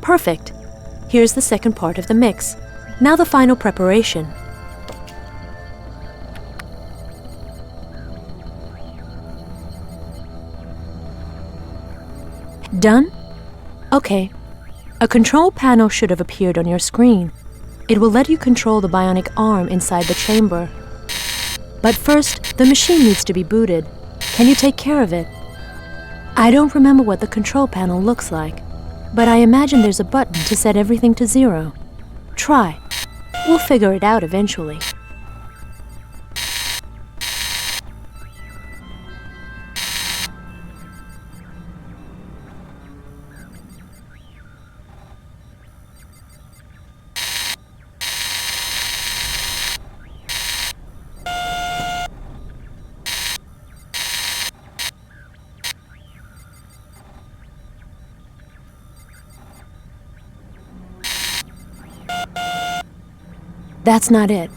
Speaker 2: Perfect. Here's the second part of the mix. Now the final preparation. Done? Okay. A control panel should have appeared on your screen. It will let you control the bionic arm inside the chamber. But first, the machine needs to be booted. Can you take care of it? I don't remember what the control panel looks like, but I imagine there's a button to set everything to 0. Try. We'll figure it out eventually. That's not it.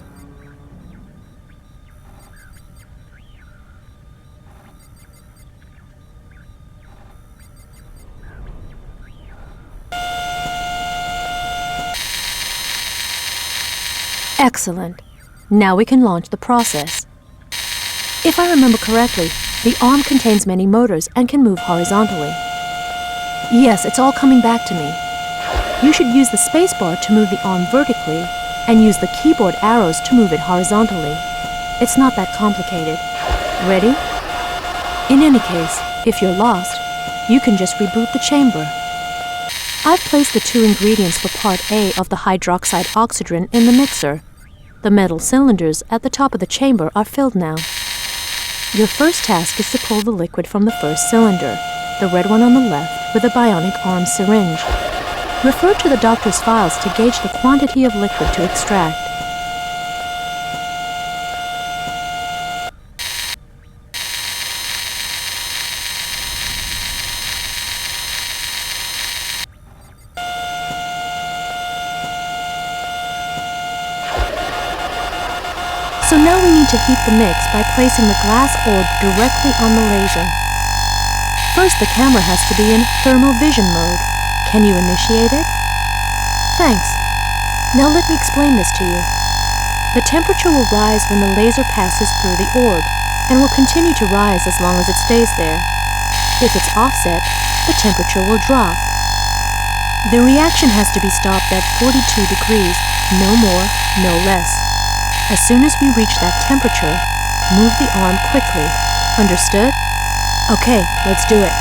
Speaker 2: Excellent. Now we can launch the process. If I remember correctly, the arm contains many motors and can move horizontally. Yes, it's all coming back to me. You should use the spacebar to move the arm vertically and use the keyboard arrows to move it horizontally. It's not that complicated. Ready? In any case, if you're lost, you can just reboot the chamber. I've placed the 2 ingredients for part A of the hydroxide oxygen in the mixer. The metal cylinders at the top of the chamber are filled now. Your first task is to pull the liquid from the first cylinder, the red one on the left, with a bionic arm syringe. Refer to the doctor's files to gauge the quantity of liquid to extract. So now we need to heat the mix by placing the glass orb directly on the laser. First, the camera has to be in thermal vision mode. Can you initiate it? Thanks. Now let me explain this to you. The temperature will rise when the laser passes through the orb, and will continue to rise as long as it stays there. If it's offset, the temperature will drop. The reaction has to be stopped at 42 degrees, no more, no less. As soon as we reach that temperature, move the arm quickly. Understood? Okay, let's do it.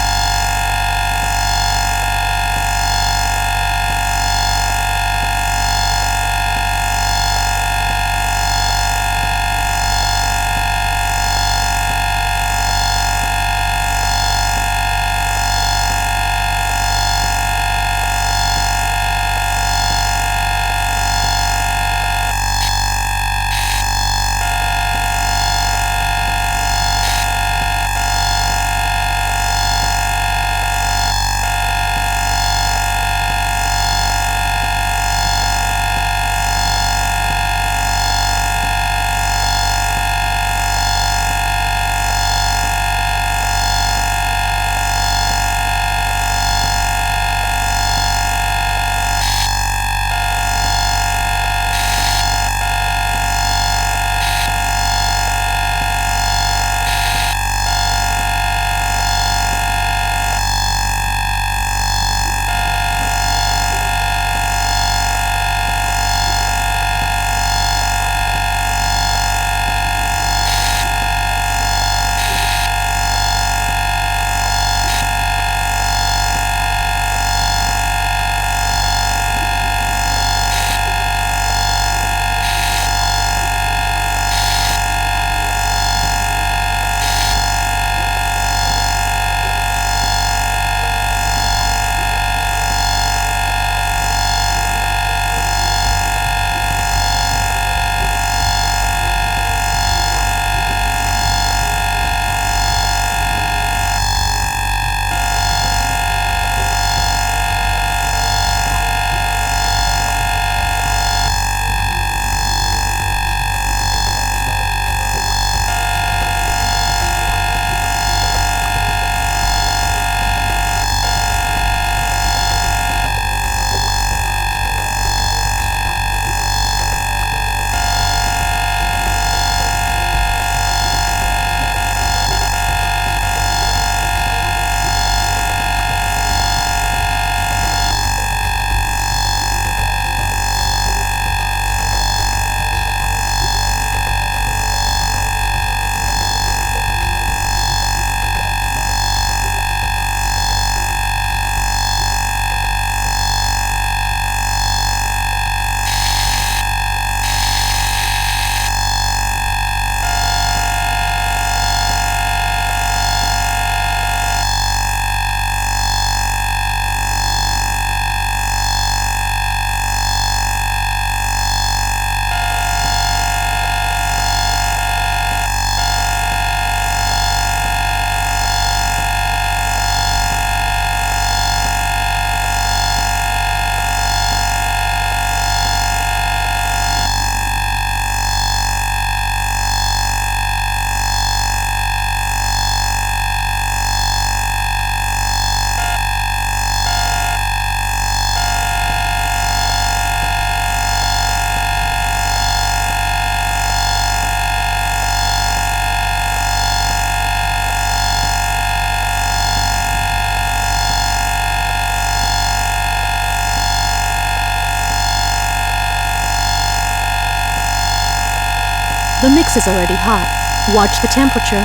Speaker 2: The mix is already hot. Watch the temperature.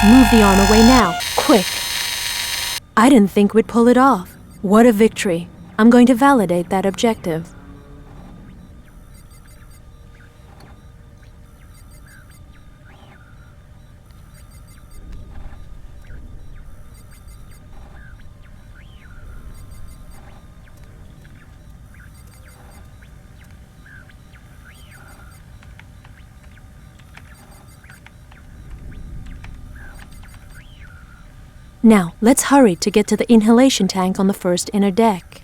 Speaker 2: Move the arm away now, quick. I didn't think we'd pull it off. What a victory. I'm going to validate that objective. Now, let's hurry to get to the inhalation tank on the first inner deck.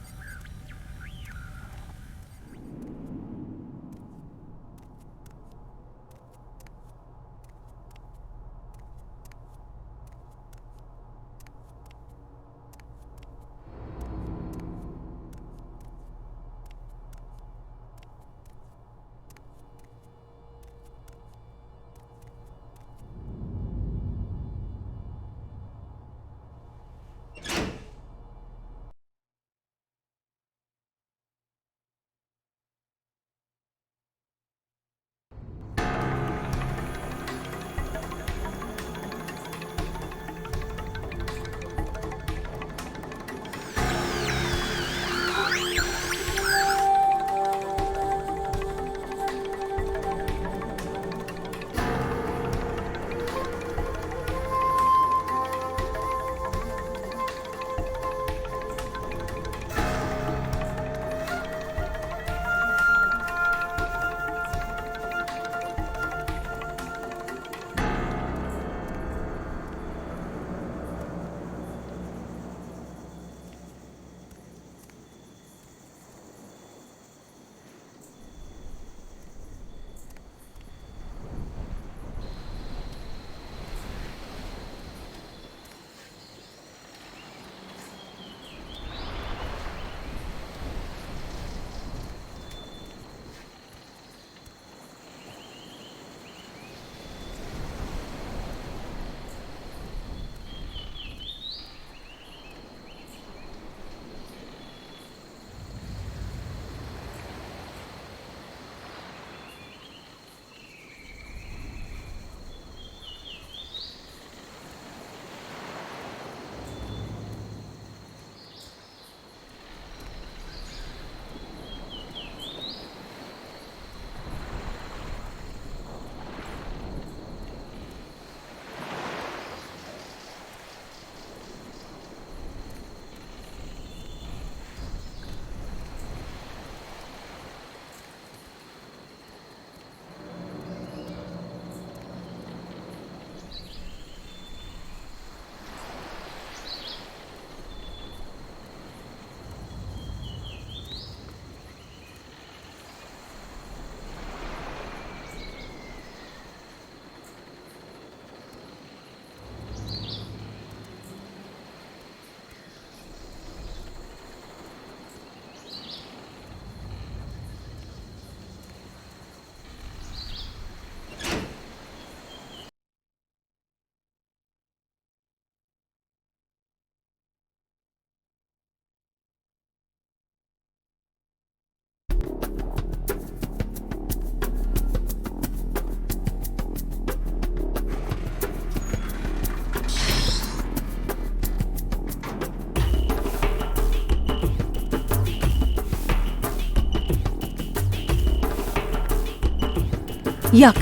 Speaker 2: Yuck!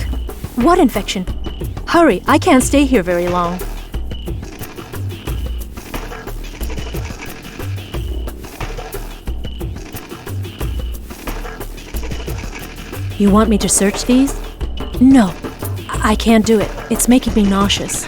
Speaker 2: What infection? Hurry, I can't stay here very long. You want me to search these? No, I can't do it. It's making me nauseous.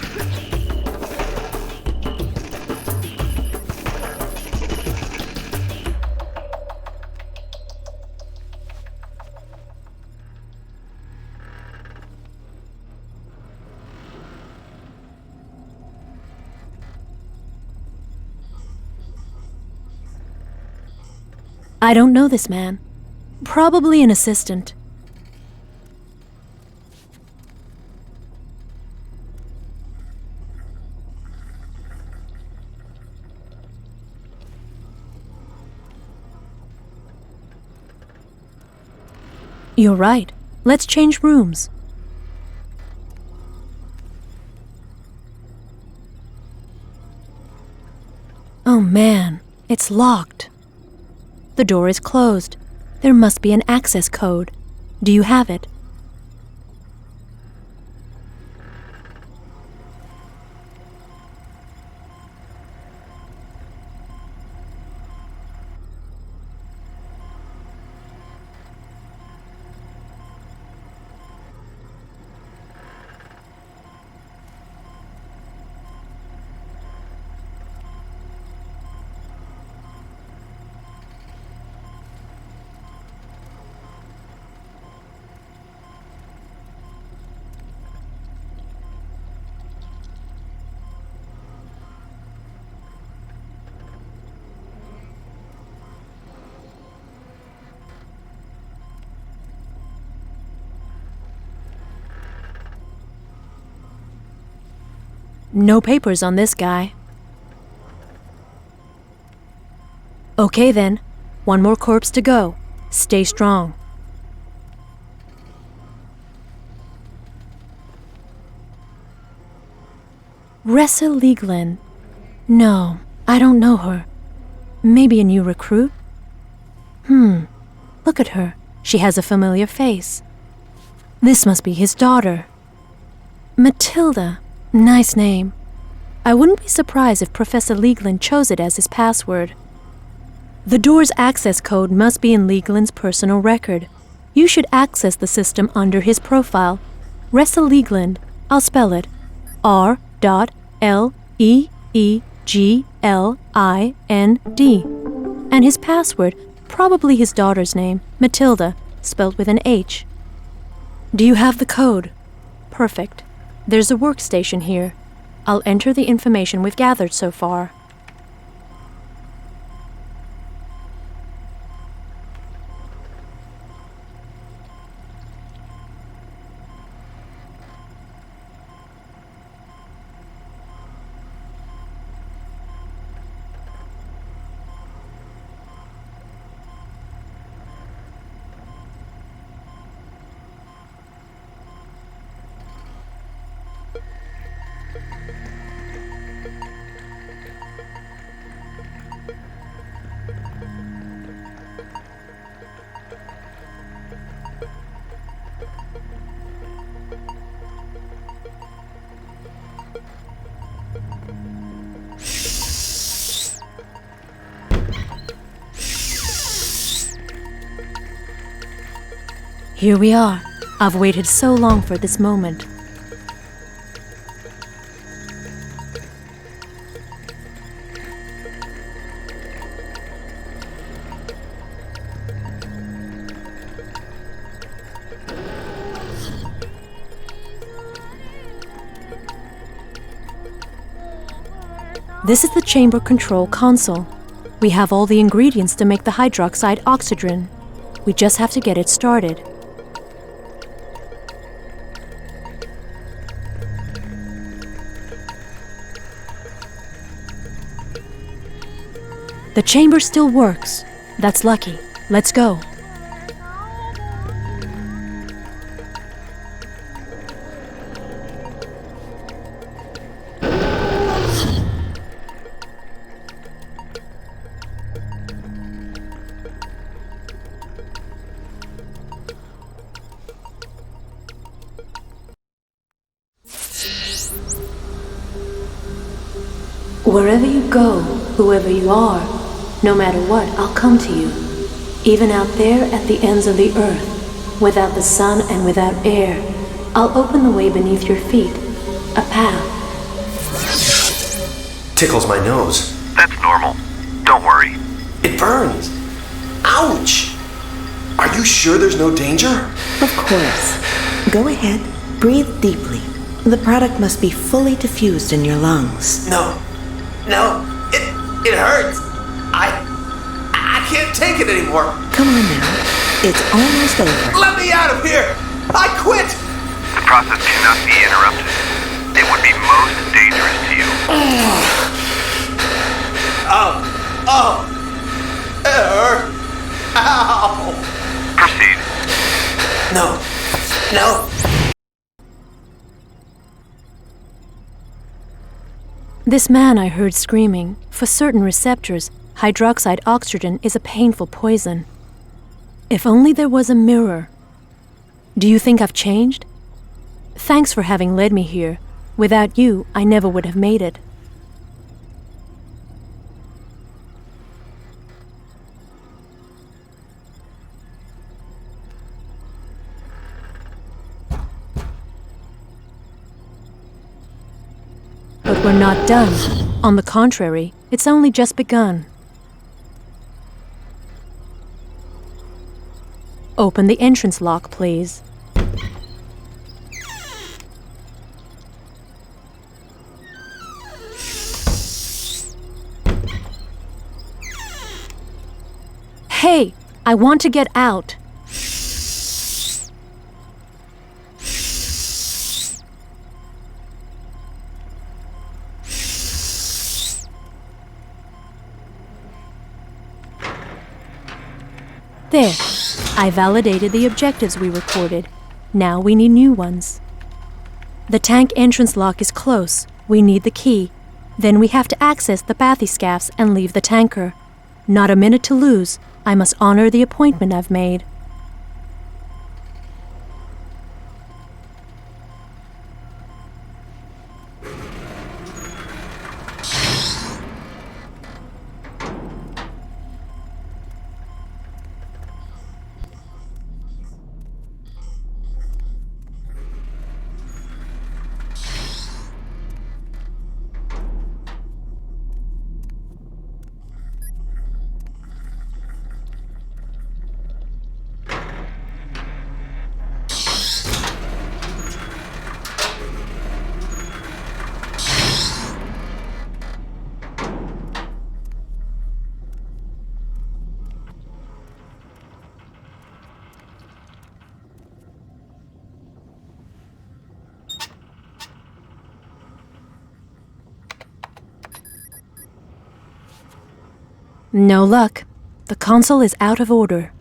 Speaker 2: I don't know this man. Probably an assistant. You're right. Let's change rooms. Oh man, it's locked. The door is closed. There must be an access code. Do you have it? No papers on this guy. Okay then, one more corpse to go. Stay strong. Ressa Leegland. No, I don't know her. Maybe a new recruit? Look at her. She has a familiar face. This must be his daughter. Matilda. Nice name. I wouldn't be surprised if Professor Leegland chose it as his password. The door's access code must be in Leegland's personal record. You should access the system under his profile. Ressa Leegland. I'll spell it. R.L.E.E.G.L.I.N.D. And his password, probably his daughter's name, Matilda, spelled with an H. Do you have the code? Perfect. There's a workstation here. I'll enter the information we've gathered so far. Here we are. I've waited so long for this moment. This is the chamber control console. We have all the ingredients to make the hydroxide oxygen. We just have to get it started. The chamber still works. That's lucky. Let's go. Wherever you go, whoever you are, no matter what, I'll come to you. Even out there at the ends of the earth, without the sun and without air, I'll open the way beneath your feet. A path.
Speaker 1: Tickles my nose.
Speaker 4: That's normal. Don't worry.
Speaker 1: It burns. Ouch! Are you sure there's no danger?
Speaker 6: Of course. Go ahead, breathe deeply. The product must be fully diffused in your lungs.
Speaker 1: No, it hurts. I can't take it anymore.
Speaker 6: Come on now. It's almost over.
Speaker 1: Let me out of here. I quit.
Speaker 4: The process cannot be interrupted. It would be most dangerous to you.
Speaker 1: It hurt. Ow.
Speaker 4: Proceed.
Speaker 1: No.
Speaker 2: This man I heard screaming. For certain receptors, hydroxide oxygen is a painful poison. If only there was a mirror. Do you think I've changed? Thanks for having led me here. Without you, I never would have made it. But we're not done. On the contrary, it's only just begun. Open the entrance lock, please. Hey, I want to get out. There. I validated the objectives we recorded. Now we need new ones. The tank entrance lock is close. We need the key. Then we have to access the bathyscaphes and leave the tanker. Not a minute to lose. I must honor the appointment I've made. No luck. The console is out of order.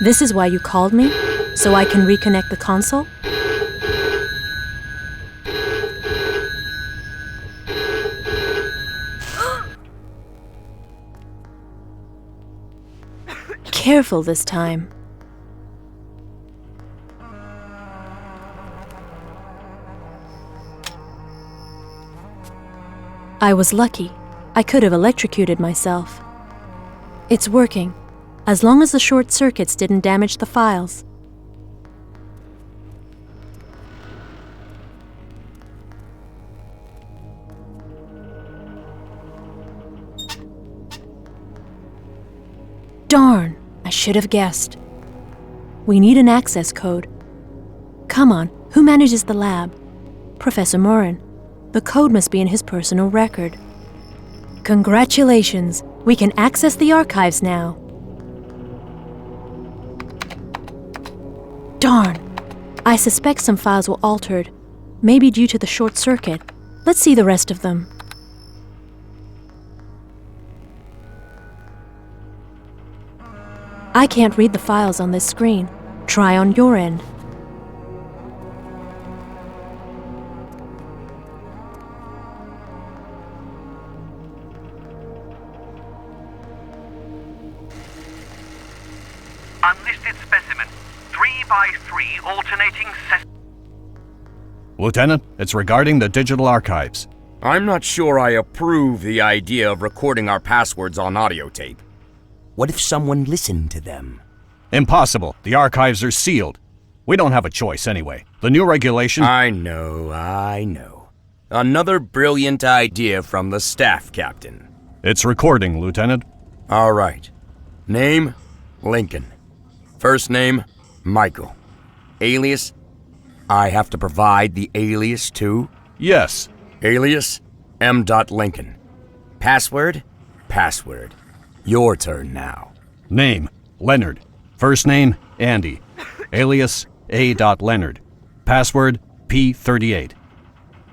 Speaker 2: This is why you called me? So I can reconnect the console? Careful this time. I was lucky. I could have electrocuted myself. It's working, as long as the short circuits didn't damage the files. Darn, I should have guessed. We need an access code. Come on, who manages the lab? Professor Morin. The code must be in his personal record. Congratulations, we can access the archives now. Darn, I suspect some files were altered, maybe due to the short circuit. Let's see the rest of them. I can't read the files on this screen. Try on your end.
Speaker 5: Unlisted specimen. 3x3 alternating
Speaker 7: Lieutenant, it's regarding the digital archives.
Speaker 8: I'm not sure I approve the idea of recording our passwords on audio tape.
Speaker 9: What if someone listened to them?
Speaker 7: Impossible. The archives are sealed. We don't have a choice anyway. The new regulation...
Speaker 8: I know. Another brilliant idea from the staff captain.
Speaker 7: It's recording, Lieutenant.
Speaker 8: All right. Name, Lincoln. First name, Michael. Alias, I have to provide the alias too?
Speaker 7: Yes.
Speaker 8: Alias, M. Lincoln. Password, password. Your turn now.
Speaker 7: Name, Leonard. First name, Andy. Alias, A. Leonard. Password, P38.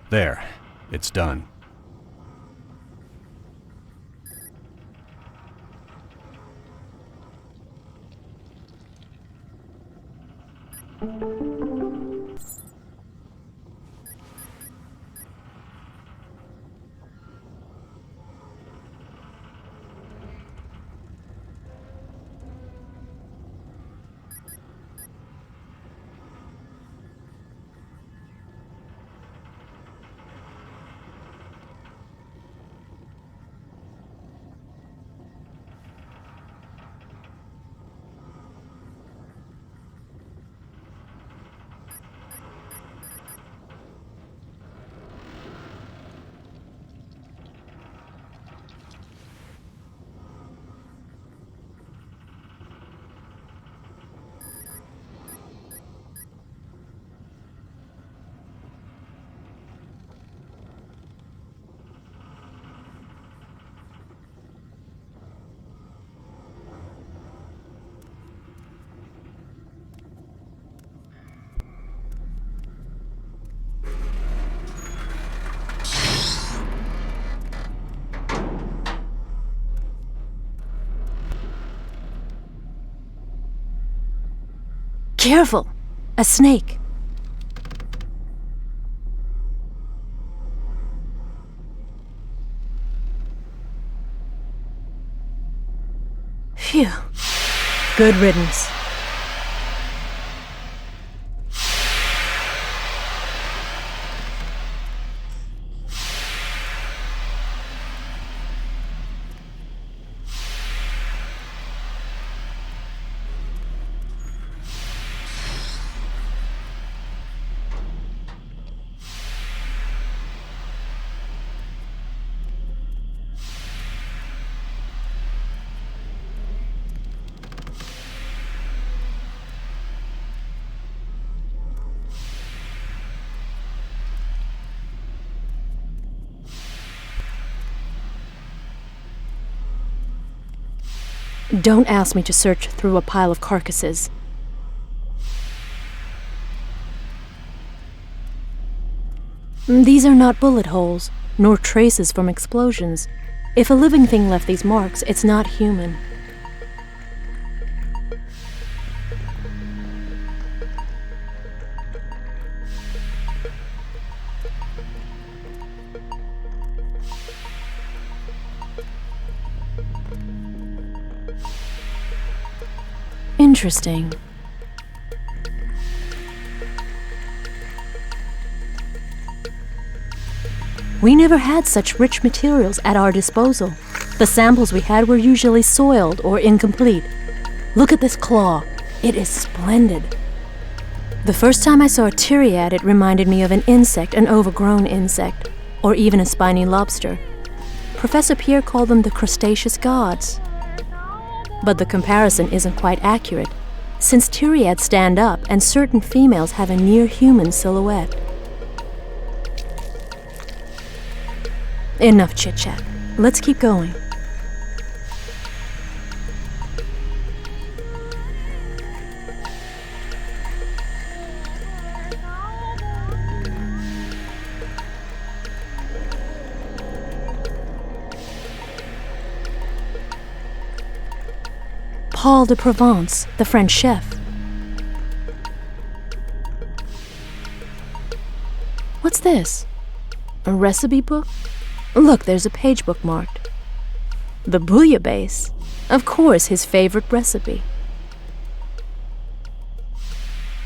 Speaker 7: There. It's done.
Speaker 2: Careful! A snake. Phew. Good riddance. Don't ask me to search through a pile of carcasses. These are not bullet holes, nor traces from explosions. If a living thing left these marks, it's not human. Interesting. We never had such rich materials at our disposal. The samples we had were usually soiled or incomplete. Look at this claw. It is splendid. The first time I saw a Tyriad, it reminded me of an insect, an overgrown insect, or even a spiny lobster. Professor Pierre called them the crustaceous gods. But the comparison isn't quite accurate, since Tyriads stand up and certain females have a near-human silhouette. Enough chit-chat. Let's keep going. Paul de Provence, the French chef. What's this? A recipe book? Look, there's a page bookmarked. The bouillabaisse. Of course, his favorite recipe.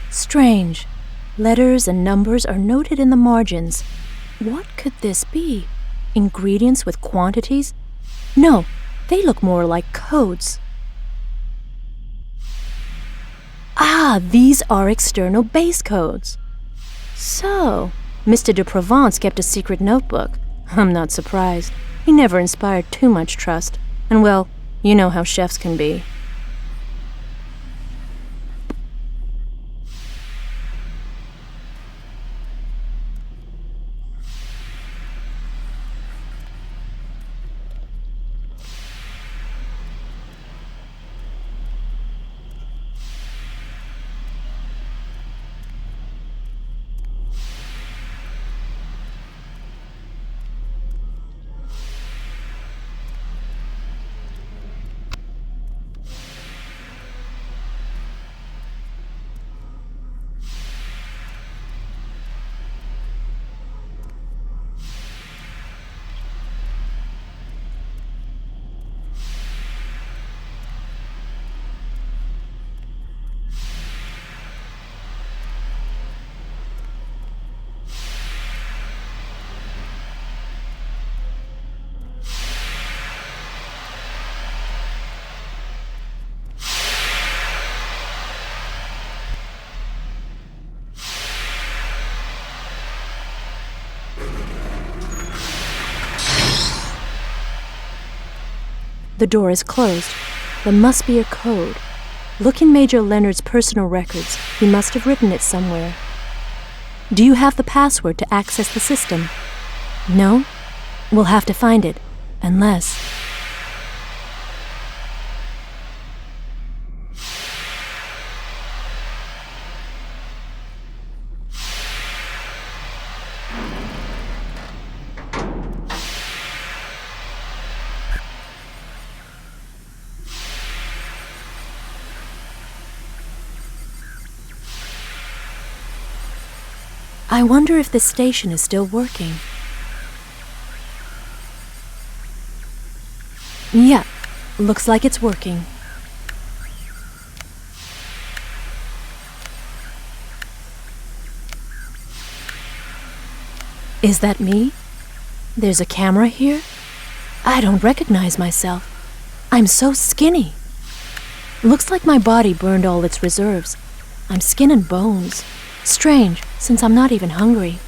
Speaker 2: Strange. Letters and numbers are noted in the margins. What could this be? Ingredients with quantities? No, they look more like codes. Ah, these are external base codes. So, Mr. de Provence kept a secret notebook. I'm not surprised. He never inspired too much trust. And well, you know how chefs can be. The door is closed. There must be a code. Look in Major Leonard's personal records. He must have written it somewhere. Do you have the password to access the system? No? We'll have to find it. Unless... I wonder if this station is still working. Yeah, looks like it's working. Is that me? There's a camera here? I don't recognize myself. I'm so skinny. Looks like my body burned all its reserves. I'm skin and bones. Strange, since I'm not even hungry.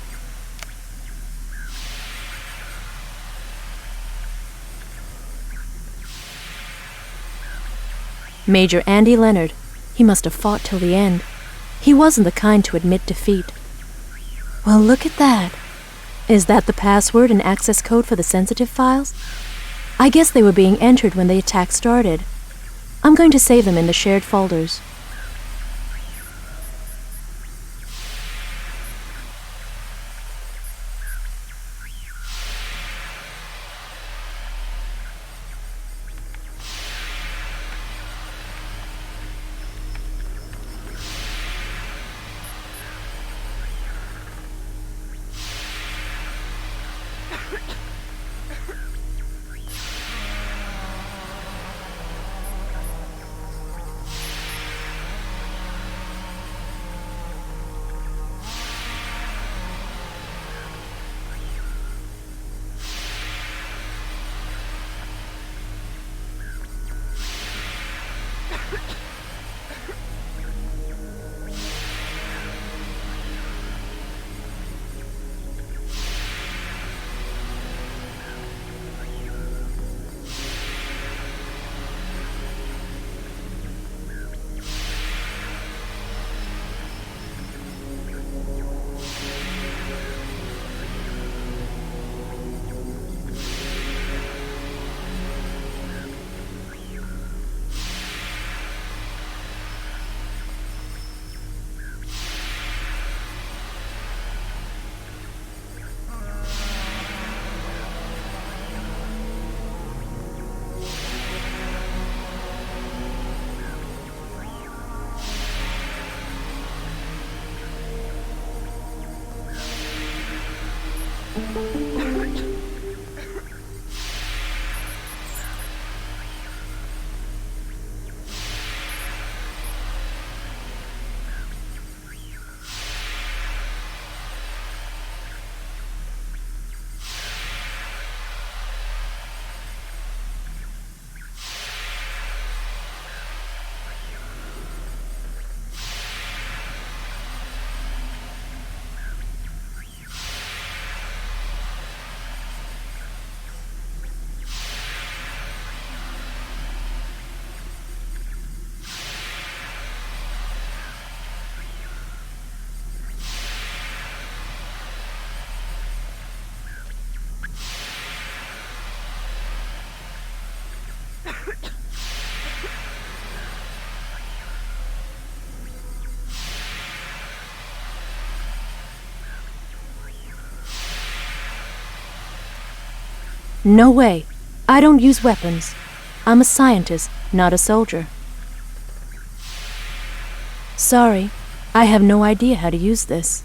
Speaker 2: Major Andy Leonard. He must have fought till the end. He wasn't the kind to admit defeat. Well, look at that. Is that the password and access code for the sensitive files? I guess they were being entered when the attack started. I'm going to save them in the shared folders. No way. I don't use weapons. I'm a scientist, not a soldier. Sorry, I have no idea how to use this.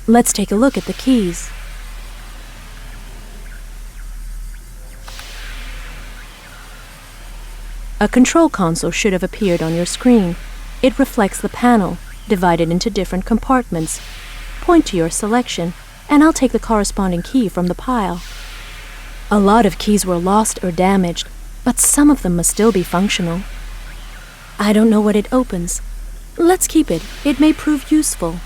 Speaker 2: Let's take a look at the keys. A control console should have appeared on your screen. It reflects the panel, divided into different compartments. Point to your selection, and I'll take the corresponding key from the pile. A lot of keys were lost or damaged, but some of them must still be functional. I don't know what it opens. Let's keep it. It may prove useful.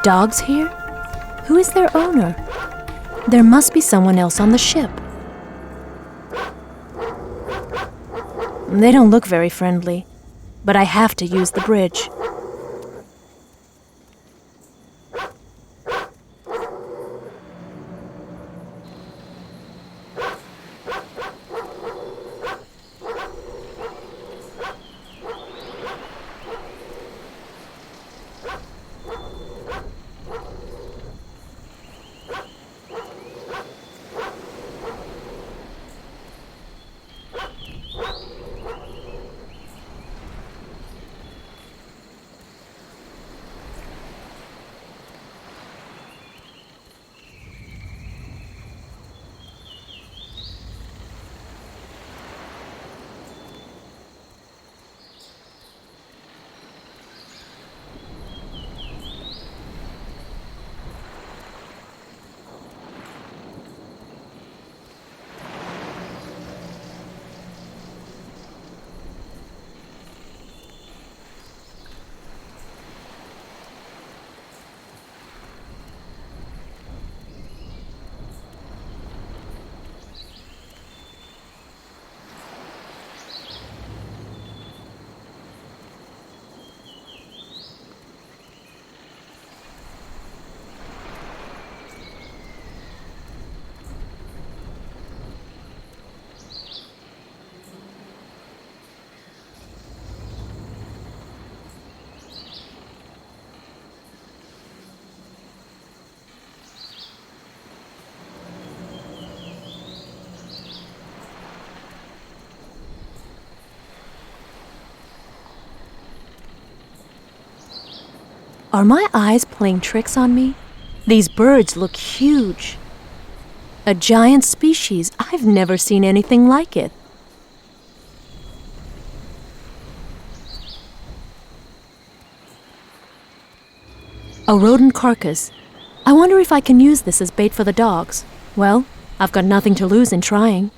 Speaker 2: Dogs here? Who is their owner? There must be someone else on the ship. They don't look very friendly, but I have to use the bridge. Are my eyes playing tricks on me? These birds look huge. A giant species. I've never seen anything like it. A rodent carcass. I wonder if I can use this as bait for the dogs. Well, I've got nothing to lose in trying.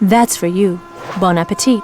Speaker 2: That's for you. Bon appetit.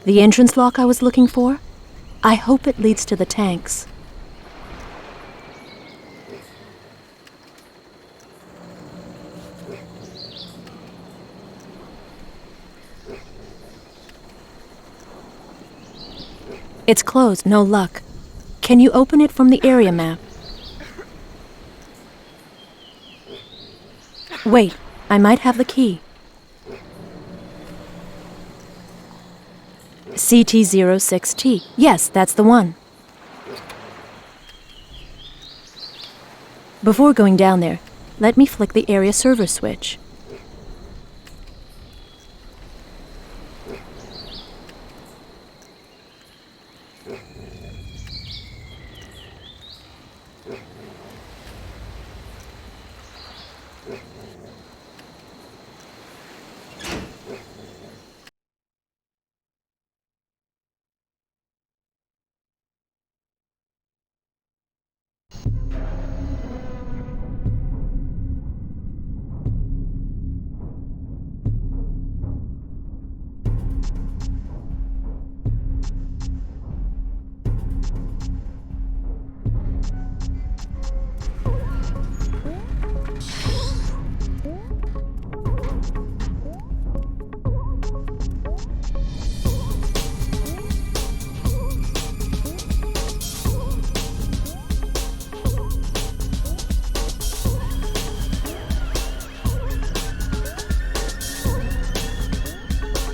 Speaker 2: The entrance lock I was looking for? I hope it leads to the tanks. It's closed, no luck. Can you open it from the area map? Wait, I might have the key. CT06T. Yes, that's the one. Before going down there, let me flick the area server switch.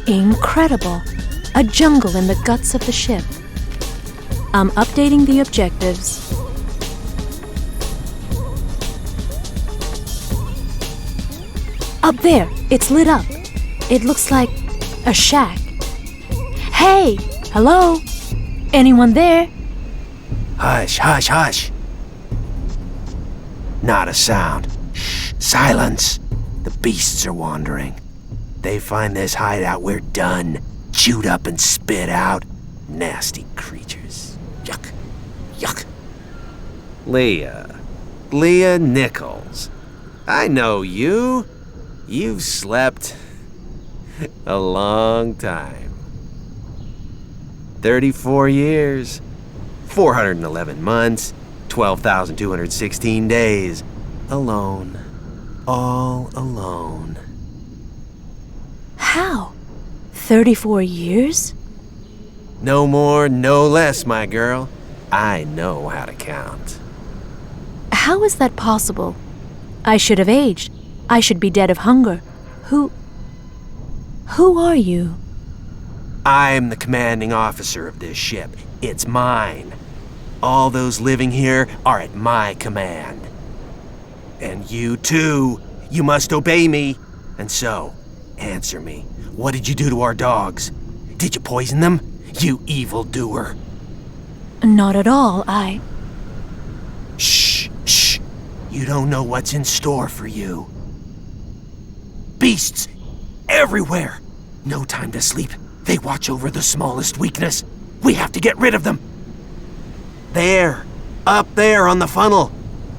Speaker 2: Incredible! A jungle in the guts of the ship. I'm updating the objectives. Up there! It's lit up. It looks like a shack. Hey! Hello? Anyone there?
Speaker 1: Hush, hush, hush. Not a sound. Shh, silence. The beasts are wandering. They find this hideout, we're done. Chewed up and spit out. Nasty creatures. Yuck. Yuck. Lea Nichols. I know you. You've slept a long time. 34 years, 411 months, 12,216 days. Alone. All alone.
Speaker 2: How? 34 years?
Speaker 1: No more, no less, my girl. I know how to count.
Speaker 2: How is that possible? I should have aged. I should be dead of hunger. Who are you?
Speaker 1: I'm the commanding officer of this ship. It's mine. All those living here are at my command. And you too. You must obey me. And so, answer me. What did you do to our dogs? Did you poison them? You evildoer.
Speaker 2: Not at all.
Speaker 1: Shh, shh. You don't know what's in store for you. Beasts everywhere. No time to sleep. They watch over the smallest weakness. We have to get rid of them. There. Up there on the funnel.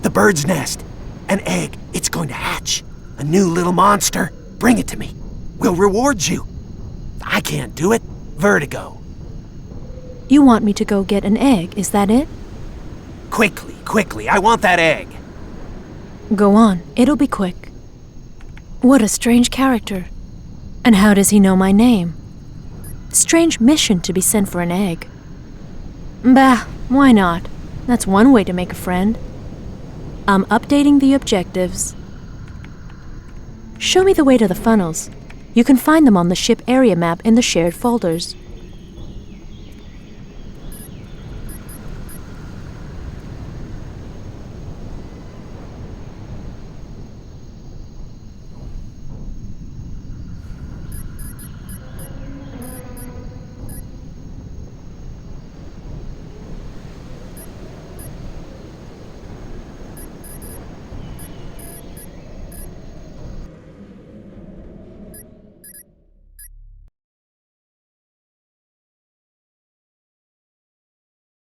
Speaker 1: The bird's nest. An egg. It's going to hatch. A new little monster. Bring it to me. We'll reward you. I can't do it. Vertigo.
Speaker 2: You want me to go get an egg, is that it?
Speaker 1: Quickly. I want that egg.
Speaker 2: Go on. It'll be quick. What a strange character. And how does he know my name? Strange mission to be sent for an egg. Bah, why not? That's one way to make a friend. I'm updating the objectives. Show me the way to the funnels. You can find them on the ship area map in the shared folders.